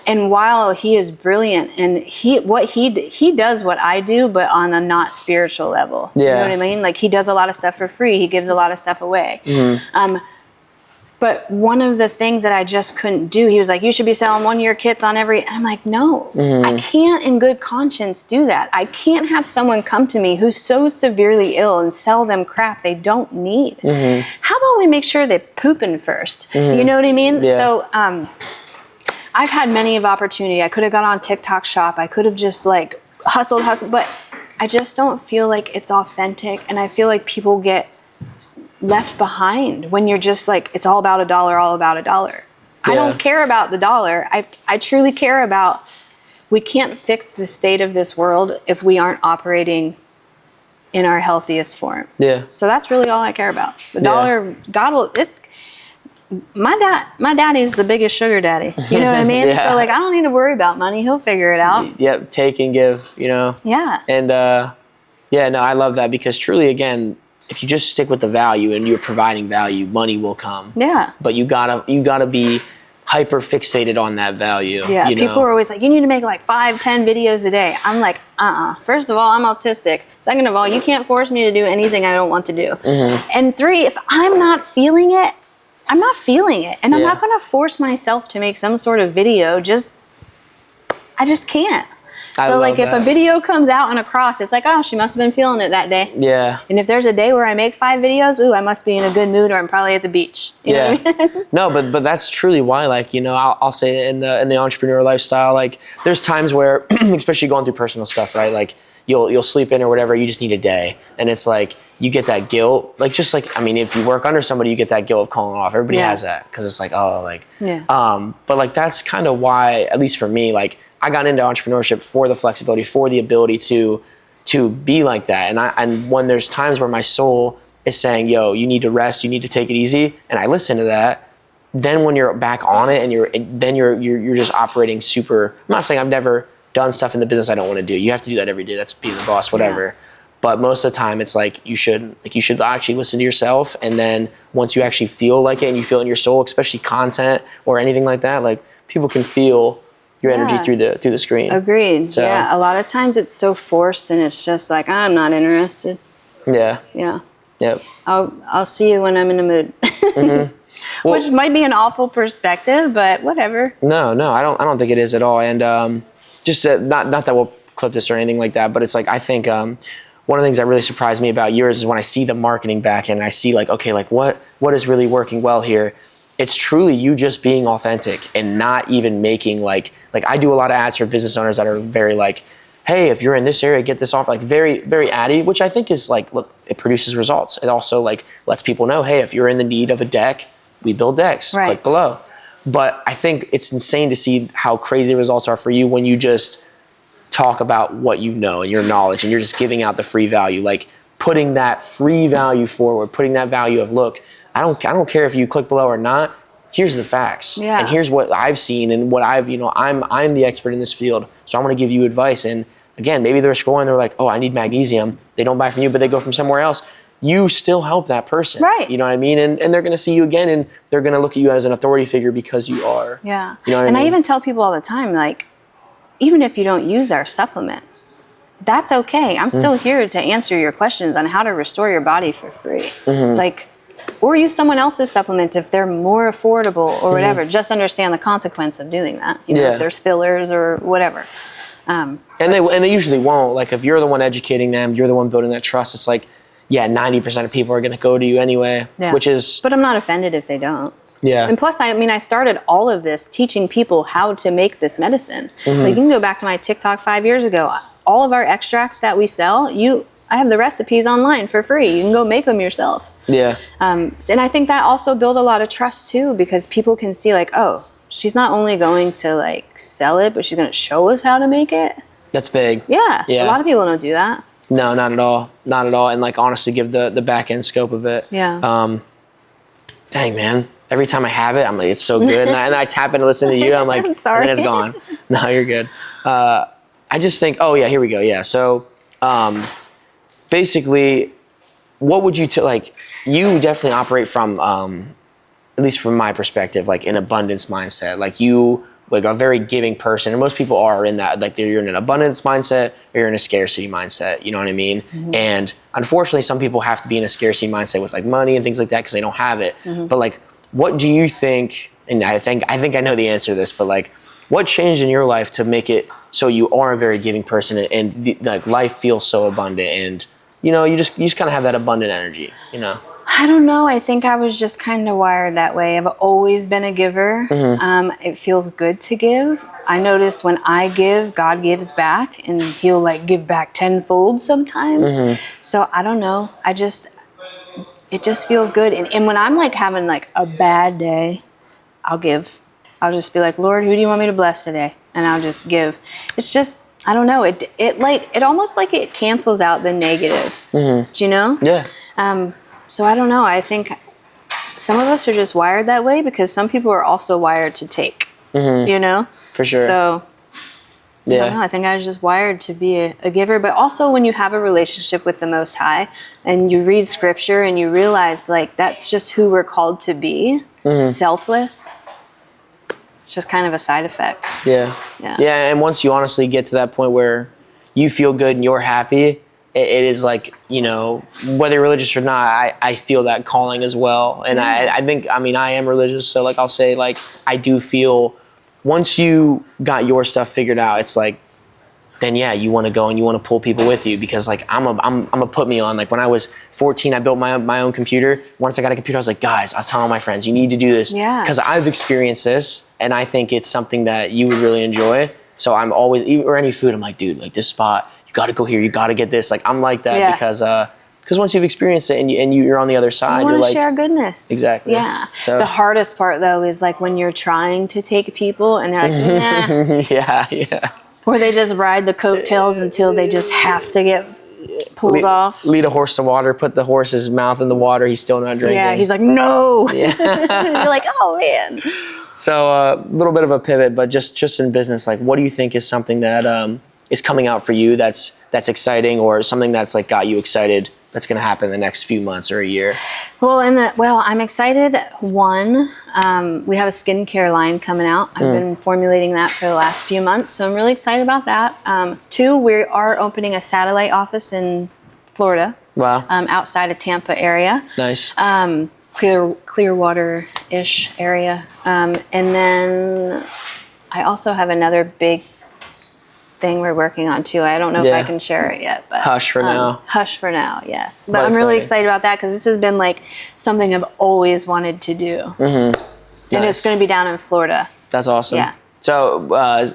while he is brilliant, and he does what I do, but on a not spiritual level. You know what I mean? Like, he does a lot of stuff for free. He gives a lot of stuff away. But one of the things that I just couldn't do, he was like, you should be selling 1-year kits on every, and I'm like, no, I can't in good conscience do that. I can't have someone come to me who's so severely ill and sell them crap they don't need. How about we make sure they're pooping first? You know what I mean? So I've had many of opportunity. I could have got on TikTok Shop. I could have just like hustled, but I just don't feel like it's authentic. And I feel like people get left behind when you're just like, it's all about $1, all about $1. I don't care about the dollar. I truly care about, we can't fix the state of this world if we aren't operating in our healthiest form. So that's really all I care about. The dollar, God will, my daddy is the biggest sugar daddy. You know what I mean? So like, I don't need to worry about money. He'll figure it out. Take and give, And I love that, because truly, again, if you just stick with the value and you're providing value, money will come. But you gotta be hyper fixated on that value. People are always like, you need to make like 5-10 videos a day. I'm like, First of all, I'm autistic. Second of all, you can't force me to do anything I don't want to do. And 3, if I'm not feeling it, I'm not feeling it. And I'm not gonna force myself to make some sort of video. I just can't. So like if a video comes out on a cross, it's like, oh, she must have been feeling it that day. And if there's a day where I make 5 videos, ooh, I must be in a good mood, or I'm probably at the beach. You know what I mean? No, but that's truly why, like, I'll say in the entrepreneur lifestyle, like there's times where, especially going through personal stuff, right? Like you'll sleep in or whatever. You just need a day. And it's like, you get that guilt, like, just like, I mean, if you work under somebody, you get that guilt of calling off. Everybody has that. Cause it's like, oh, like, but like, that's kind of why, at least for me, like, I got into entrepreneurship for the flexibility, for the ability to be like that. And when there's times where my soul is saying, yo, you need to rest, you need to take it easy, and I listen to that, then when you're back on it and you're just operating super, I'm not saying I've never done stuff in the business I don't want to do. You have to do that every day. That's being the boss, whatever. Yeah. But most of the time it's like you should actually listen to yourself, and then once you actually feel like it and you feel it in your soul, especially content or anything like that, like people can feel your energy through the screen. Agreed. So, yeah, a lot of times it's so forced and it's just like, I'm not interested. Yeah. Yeah. Yep. I'll see you when I'm in the mood. Well, which might be an awful perspective, but whatever. No, I don't think it is at all. And just not that we'll clip this or anything like that, but it's like, I think one of the things that really surprised me about yours is when I see the marketing back end and I see like, okay, like what is really working well here. It's truly you just being authentic and not even making like I do a lot of ads for business owners that are very like, hey, if you're in this area, get this off, like very, very addy, which I think is like, look, it produces results. It also like lets people know, hey, if you're in the need of a deck, we build decks, click below. But I think it's insane to see how crazy the results are for you when you just talk about what you know and your knowledge, and you're just giving out the free value, like putting that free value forward, putting that value of, look, I don't care if you click below or not. Here's the facts, and here's what I've seen and what I've, I'm the expert in this field, so I'm going to give you advice. And again, maybe they're scrolling, they're like, oh, I need magnesium. They don't buy from you, but they go from somewhere else. You still help that person, right? You know what I mean? And they're going to see you again, and they're going to look at you as an authority figure because you are. Yeah. You know what and I mean? I even tell people all the time, like, even if you don't use our supplements, that's okay. I'm still here to answer your questions on how to restore your body for free. Like, or use someone else's supplements if they're more affordable or whatever. Just understand the consequence of doing that. You know, if there's fillers or whatever. And they usually won't. Like, if you're the one educating them, you're the one building that trust. It's like, 90% of people are going to go to you anyway, which is. But I'm not offended if they don't. Yeah. And plus, I started all of this teaching people how to make this medicine. Like, you can go back to my TikTok 5 years ago. All of our extracts that we sell, I have the recipes online for free. You can go make them yourself. Yeah. And I think that also built a lot of trust too, because people can see like, oh, she's not only going to like sell it, but she's going to show us how to make it. That's big. Yeah. A lot of people don't do that. No, not at all. Not at all. And like, honestly, give the back end scope of it. Yeah. Dang, man. Every time I have it, I'm like, it's so good. And I tap in to listen to you. I'm like, I'm sorry. And then it's gone. No, you're good. I just think, oh yeah, here we go. Yeah. So, basically, what would you like? You definitely operate from, at least from my perspective, like an abundance mindset. Like you, like a very giving person, and most people are in that. Like you're in an abundance mindset or you're in a scarcity mindset. You know what I mean? And unfortunately, some people have to be in a scarcity mindset with like money and things like that because they don't have it. But like, what do you think? And I think I know the answer to this, but like, what changed in your life to make it so you are a very giving person and like life feels so abundant and you just kind of have that abundant energy, I don't know. I think I was just kind of wired that way. I've always been a giver. It feels good to give. I notice when I give, God gives back, and he'll like give back tenfold sometimes. So I don't know. It just feels good. And when I'm like having like a bad day, I'll give. I'll just be like, Lord, who do you want me to bless today? And I'll just give. It's just, I don't know. It almost like it cancels out the negative. Do you know? Yeah. So I don't know. I think some of us are just wired that way because some people are also wired to take. For sure. So I don't know. I think I was just wired to be a giver. But also when you have a relationship with the Most High and you read scripture and you realize like that's just who we're called to be, selfless. It's just kind of a side effect. Yeah. And once you honestly get to that point where you feel good and you're happy, it is like, whether you're religious or not, I feel that calling as well. And I think, I am religious. So like, I'll say like, I do feel once you got your stuff figured out, it's like, then you want to go and you want to pull people with you because like, I'm a put me on. Like when I was 14, I built my own computer. Once I got a computer, I was like, guys, I was telling my friends, you need to do this because I've experienced this. And I think it's something that you would really enjoy. So I'm always, or any food, I'm like, dude, like this spot, you got to go here, you got to get this. Like I'm like that Yeah. because once you've experienced it and you're on the other side, You you're want to like, share goodness. exactly. Yeah. So The hardest part though is like when you're trying to take people and they're like, nah. yeah. Or they just ride the coattails until they just have to get pulled off. Lead a horse to water, put the horse's mouth in the water, he's still not drinking. Yeah, he's like, no. Yeah. You're like, oh man. So a little bit of a pivot, but just in business, like what do you think is something that is coming out for you that's exciting, or something that's like got you excited that's going to happen in the next few months or a year? Well, I'm excited. One, we have a skincare line coming out. I've been formulating that for the last few months, so I'm really excited about that. Two, we are opening a satellite office in Florida. Wow. Outside of Tampa area. Nice. Clearwater-ish area. And then I also have another big thing we're working on too. I don't know if I can share it yet, but hush for now. Hush for now, yes. But But I'm really exciting. excited about that because this has been like something I've always wanted to do. And it's Nice. going to be down in Florida. That's awesome. Yeah. So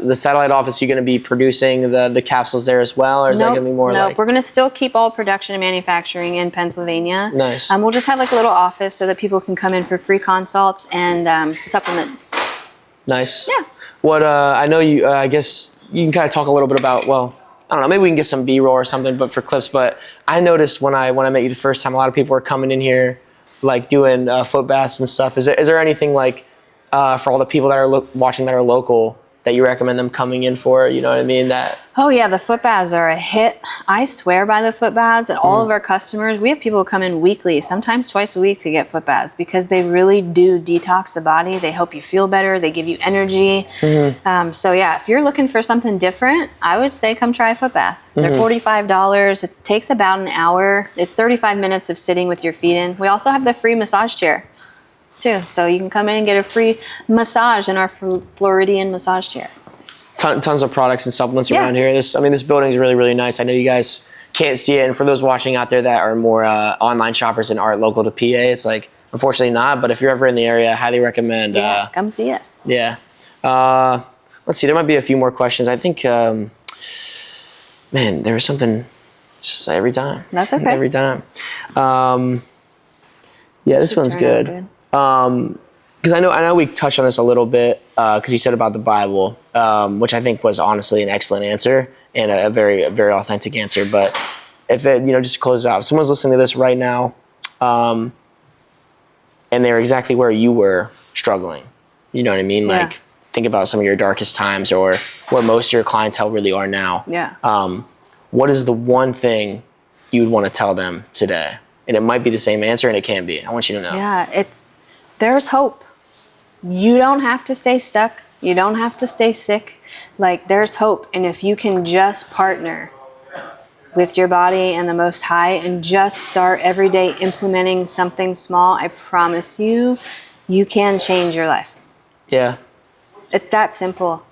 the satellite office, you're going to be producing the capsules there as well, or is that going to be more like? We're going to still keep all production and manufacturing in Pennsylvania. Nice. We'll just have like a little office so that people can come in for free consults and supplements. Nice. Yeah. What I know you, I guess you can kind of talk a little bit about, well, I don't know, maybe we can get some B-roll or something, but for clips. But I noticed when I met you the first time, a lot of people were coming in here, like doing foot baths and stuff. Is there anything like for all the people that are watching that are local that you recommend them coming in for? You know what I mean? That. Oh yeah, the foot baths are a hit. I swear by the foot baths, and all of our customers, we have people come in weekly, sometimes twice a week to get foot baths because they really do detox the body. They help you feel better. They give you energy. So yeah, if you're looking for something different, I would say come try a foot bath. They're $45. It takes about an hour. It's 35 minutes of sitting with your feet in. We also have the free massage chair too. So you can come in and get a free massage in our Floridian massage chair. Tons of products and supplements around here. This building is really, really nice. I know you guys can't see it, and for those watching out there that are more online shoppers and aren't local to PA, it's like, unfortunately not, but if you're ever in the area, I highly recommend. Come see us. Yeah. Let's see, there might be a few more questions. I think, man, there was something, it's just every time. That's okay. Every time. Yeah, this one's good. Because I know we touched on this a little bit because you said about the Bible, which I think was honestly an excellent answer and a very, very authentic answer. But if it, just to close it out, if someone's listening to this right now, and they're exactly where you were struggling, you know what I mean? Yeah. Like, think about some of your darkest times or where most of your clientele really are now. Yeah. What is the one thing you would want to tell them today? And it might be the same answer, and it can be. I want you to know. Yeah, there's hope. You don't have to stay stuck. You don't have to stay sick. Like, there's hope. And if you can just partner with your body and the Most High and just start every day implementing something small, I promise you, you can change your life. Yeah. It's that simple.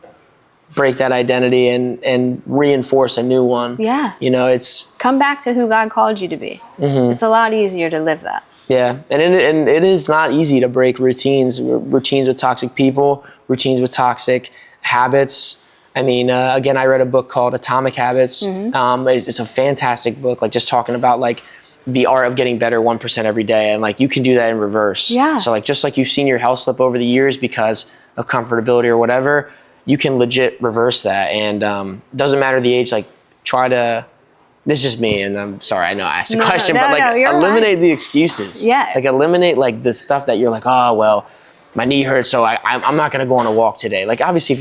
Break that identity and reinforce a new one. Yeah. It's... Come back to who God called you to be. It's a lot easier to live that. Yeah, and it is not easy to break routines with toxic people, routines with toxic habits. I mean, again, I read a book called Atomic Habits. It's a fantastic book, like just talking about like the art of getting better 1% every day, and like you can do that in reverse. Yeah. So like just like you've seen your health slip over the years because of comfortability or whatever, you can legit reverse that, and doesn't matter the age. Like try to. This is just me, and I'm sorry, I know I asked a question, but like eliminate the excuses. Yeah. Like eliminate like the stuff that you're like, oh, well, my knee hurts, so I'm not going to go on a walk today. Like obviously if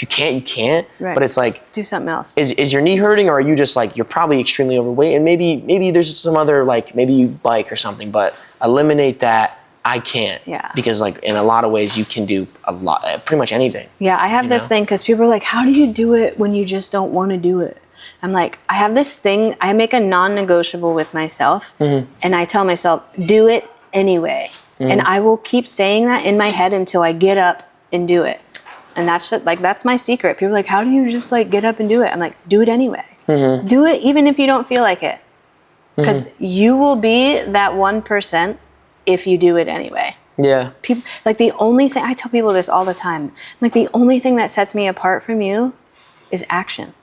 you can't, you can't, right. But it's like. Do something else. Is your knee hurting, or are you just like, you're probably extremely overweight, and maybe there's some other, like maybe you bike or something, but eliminate that. I can't. Yeah. Because like in a lot of ways you can do a lot, pretty much anything. Yeah, I have this thing because people are like, how do you do it when you just don't want to do it? I'm like, I have this thing, I make a non-negotiable with myself, and I tell myself, do it anyway. And I will keep saying that in my head until I get up and do it. And that's my secret. People are like, how do you just like get up and do it? I'm like, do it anyway. Do it even if you don't feel like it. Because you will be that 1% if you do it anyway. Yeah. People, like the only thing, I tell people this all the time, like the only thing that sets me apart from you is action.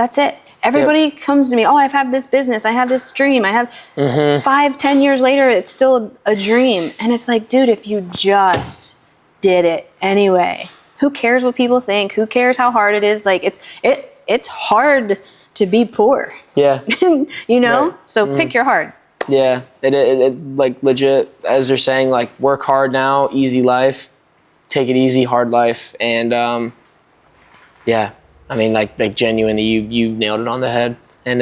That's it. Everybody comes to me, oh, I've had this business, I have this dream, I have 5-10 years later, it's still a dream. And it's like, dude, if you just did it anyway, who cares what people think? Who cares how hard it is? Like it's hard to be poor. Yeah. You know? Right. So pick your hard. Yeah. It like legit, as they're saying, like work hard now, easy life, take it easy, hard life. And yeah. I mean, like genuinely, you nailed it on the head, and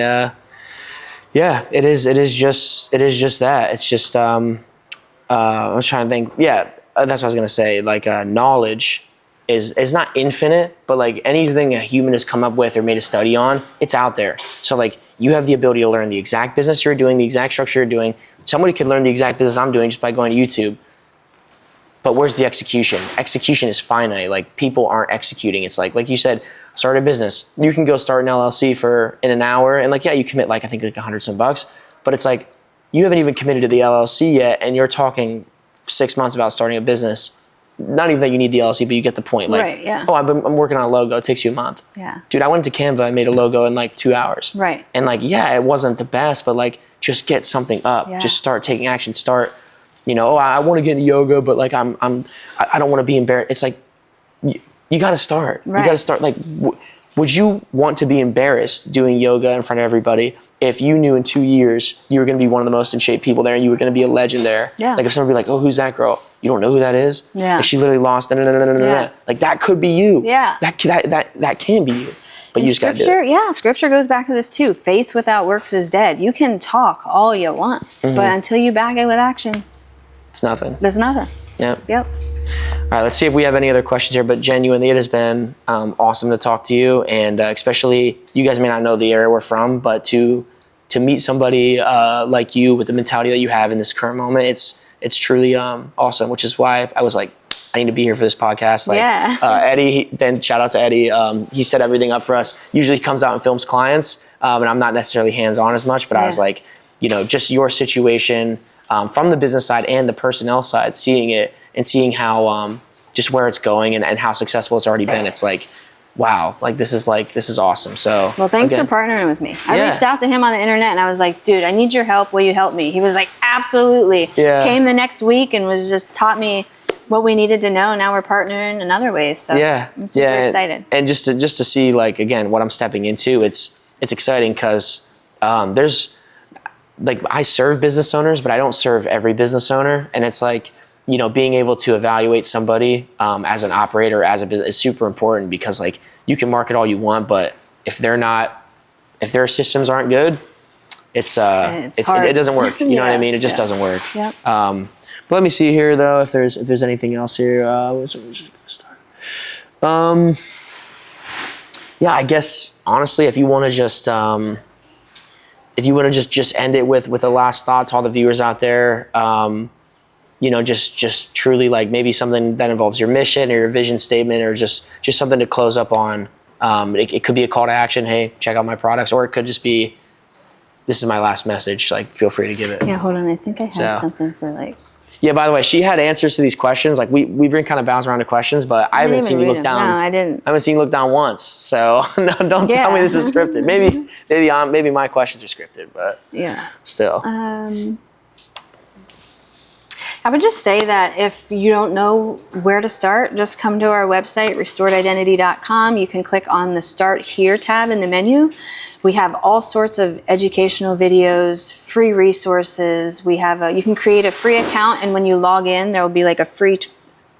yeah, it is just that. It's just I was trying to think. Yeah, that's what I was gonna say. Like knowledge is not infinite, but like anything a human has come up with or made a study on, it's out there. So like you have the ability to learn the exact business you're doing, the exact structure you're doing. Somebody could learn the exact business I'm doing just by going to YouTube. But where's the execution? Execution is finite. Like people aren't executing. It's like you said, start a business. You can go start an LLC in an hour, and like, yeah, you commit like, I think like $100 some bucks, but it's like, you haven't even committed to the LLC yet, and you're talking 6 months about starting a business. Not even that you need the LLC, but you get the point. Like, right, yeah. Oh, I'm working on a logo. It takes you a month. Yeah. Dude, I went to Canva and made a logo in like 2 hours. Right. And like, yeah, it wasn't the best, but like, just get something up. Yeah. Just start taking action. Start, I want to get into yoga, but like, I don't want to be embarrassed. It's like, you got to start. Right. You got to start. Like, would you want to be embarrassed doing yoga in front of everybody if you knew in 2 years you were going to be one of the most in shape people there and you were going to be a legend there? Yeah. Like if somebody be like, oh, who's that girl? You don't know who that is? Yeah. Like she literally lost. Yeah. Like that could be you. Yeah. That can be you. But you just got to do it. Yeah, scripture goes back to this too. Faith without works is dead. You can talk all you want, but until you back it with action, it's nothing. there's nothing. Yeah. Yep. All right, let's see if we have any other questions here, but genuinely it has been awesome to talk to you, and especially, you guys may not know the area we're from, but to meet somebody like you with the mentality that you have in this current moment, it's truly awesome, which is why I was like, I need to be here for this podcast. Like, Yeah. Eddie, then shout out to Eddie, he set everything up for us. Usually he comes out and films clients, and I'm not necessarily hands-on as much, but I was like, just your situation from the business side and the personnel side, seeing it, and seeing how just where it's going and how successful it's already been. It's like, wow, like this is awesome. So Well, thanks for partnering with me. I reached out to him on the internet and I was like, dude, I need your help. Will you help me? He was like, absolutely. Yeah. Came the next week and was just taught me what we needed to know. Now we're partnering in other ways. So I'm super excited. And just to see, like, again, what I'm stepping into, it's exciting because there's, like, I serve business owners, but I don't serve every business owner. And it's like, being able to evaluate somebody as an operator, as a business, is super important, because like you can market all you want, but if their systems aren't good, it doesn't work. You know what I mean? It just doesn't work. Yep. But let me see here though, if there's anything else here. We're just gonna start. Yeah, I guess honestly, if you want to just end it with a last thought to all the viewers out there, just truly, like, maybe something that involves your mission or your vision statement, or just something to close up on. It could be a call to action. Hey, check out my products. Or it could just be, this is my last message. Like, feel free to give it. Yeah, hold on. I think I had something for like. Yeah, by the way, she had answers to these questions. Like, we've been kind of bouncing around to questions, but I haven't seen you look down. No, I didn't. I haven't seen you look down once. So don't tell me this is scripted. Maybe my questions are scripted, but yeah, still. I would just say that if you don't know where to start, just come to our website, restoredidentity.com. You can click on the Start Here tab in the menu. We have all sorts of educational videos, free resources. We have you can create a free account, and when you log in, there will be like a free,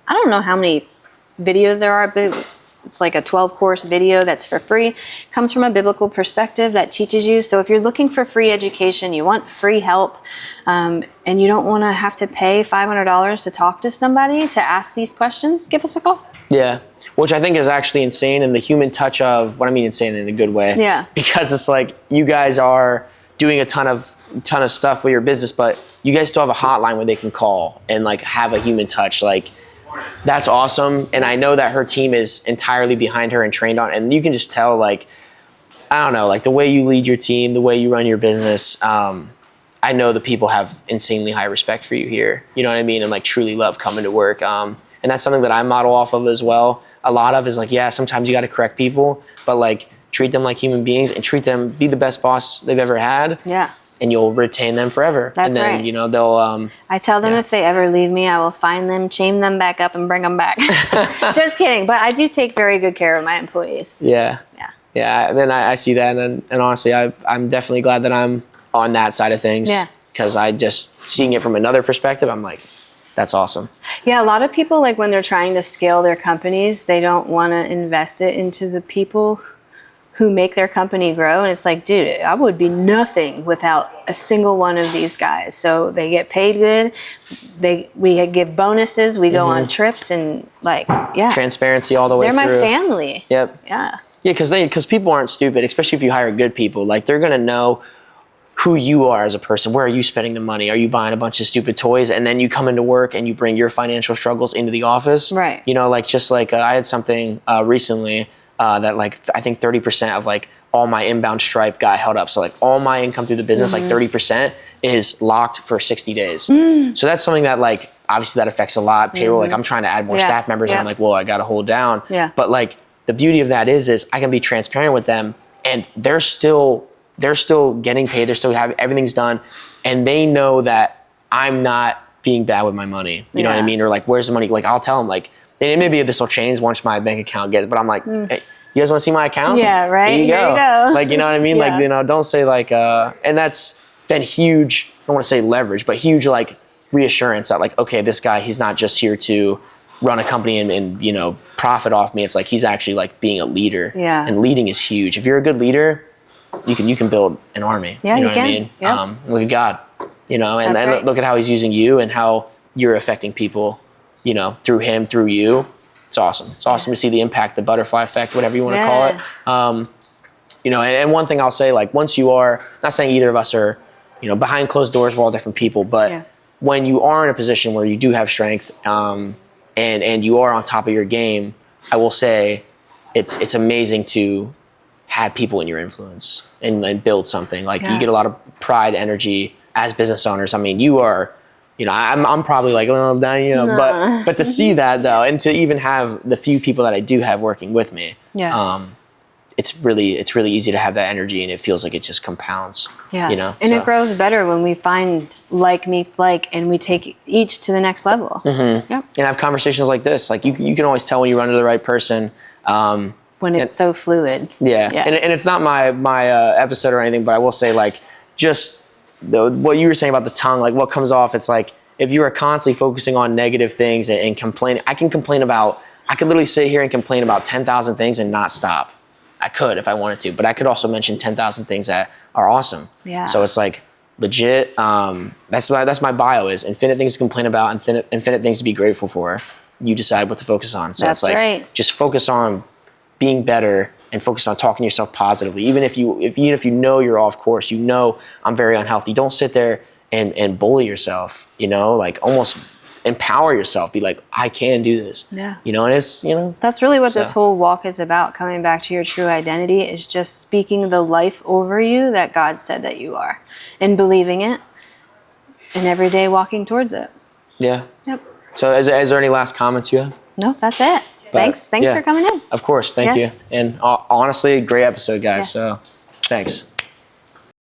I don't know how many videos there are, but it's like a 12-course video that's for free. Comes from a biblical perspective that teaches you. So if you're looking for free education, you want free help, and you don't want to have to pay $500 to talk to somebody to ask these questions, give us a call. Yeah, which I think is actually insane, and the human touch of, what I mean insane in a good way. Yeah. Because it's like, you guys are doing a ton of stuff with your business, but you guys still have a hotline where they can call and like have a human touch. Like, that's awesome. And I know that her team is entirely behind her and trained on, and you can just tell, like, I don't know, like the way you lead your team, the way you run your business. I know the people have insanely high respect for you here. You know what I mean? And like truly love coming to work. And that's something that I model off of as well. A lot of is like, yeah, sometimes you got to correct people, but like treat them like human beings, and be the best boss they've ever had. Yeah. And you'll retain them forever. That's and then, right. you know, they'll, I tell them if they ever leave me, I will find them, chain them back up, and bring them back. Just kidding. But I do take very good care of my employees. Yeah. Yeah. Yeah. Then I see that. And honestly, I'm definitely glad that I'm on that side of things. Yeah. Because I just, seeing it from another perspective, I'm like, that's awesome. Yeah, a lot of people, like when they're trying to scale their companies, they don't want to invest it into the people who make their company grow. And it's like, dude, I would be nothing without a single one of these guys. So they get paid good. We give bonuses. We go on trips and like, yeah. Transparency all the way through. through. They're my family. Yep. Yeah. Yeah, because people aren't stupid, especially if you hire good people. Like, they're going to know who you are as a person. Where are you spending the money? Are you buying a bunch of stupid toys? And then you come into work and you bring your financial struggles into the office. Right. You know, like, just like I had something recently that like I think 30% of like all my inbound Stripe got held up. So like all my income through the business, like 30% is locked for 60 days. So that's something that like, obviously that affects a lot. Payroll, like I'm trying to add more staff members and I'm like, well, I got to hold down. Yeah. But like the beauty of that is I can be transparent with them and they're still getting paid. They're still having, everything's done. And they know that I'm not being bad with my money. You know what I mean? Or like, where's the money? Like, I'll tell them like, and maybe this will change once my bank account gets, but I'm like, hey, you guys want to see my accounts? Yeah, right. Here you go. Like, you know what I mean? Yeah. Like, you know, don't say like, and that's been huge. I don't want to say leverage, but huge like reassurance that like, okay, this guy, he's not just here to run a company and you know, profit off me. It's like, he's actually like being a leader. Yeah. And leading is huge. If you're a good leader, you can build an army. Yeah, you know you what I can. mean? Yep. Look at God, you know, and, That's and right. look at how he's using you and how you're affecting people, you know, through him, through you. It's awesome. It's awesome to see the impact, the butterfly effect, whatever you want to call it. You know, and one thing I'll say, like, once you are, not saying either of us are, you know, behind closed doors, we're all different people, but when you are in a position where you do have strength, and you are on top of your game, I will say it's amazing to have people in your influence and build something. Like you get a lot of pride, energy as business owners. I mean, you are, you know, I'm probably like, oh, you know, but to see that though, and to even have the few people that I do have working with me, it's really easy to have that energy, and it feels like it just compounds. Yeah. You know, and it grows better when we find like meets like, and we take each to the next level. Mm-hmm. Yep. And have conversations like this. Like you can always tell when you run into the right person. When it's so fluid. Yeah. And it's not my episode or anything, but I will say like just what you were saying about the tongue, like what comes off. It's like if you are constantly focusing on negative things and complaining, I could literally sit here and complain about 10,000 things and not stop. I could if I wanted to, but I could also mention 10,000 things that are awesome. Yeah. So it's like legit. That's my bio is infinite things to complain about, infinite things to be grateful for. You decide what to focus on. So That's it's like right. just focus on being better and focus on talking to yourself positively. Even if you know you're off course, you know I'm very unhealthy. Don't sit there and bully yourself. You know, like almost empower yourself. Be like, I can do this. Yeah. You know, and it's, you know. That's really what this whole walk is about. Coming back to your true identity is just speaking the life over you that God said that you are, and believing it, and every day walking towards it. Yeah. Yep. So is there any last comments you have? No, that's it. Thanks for coming in. Of course. Thank you. And honestly, great episode, guys. So thanks.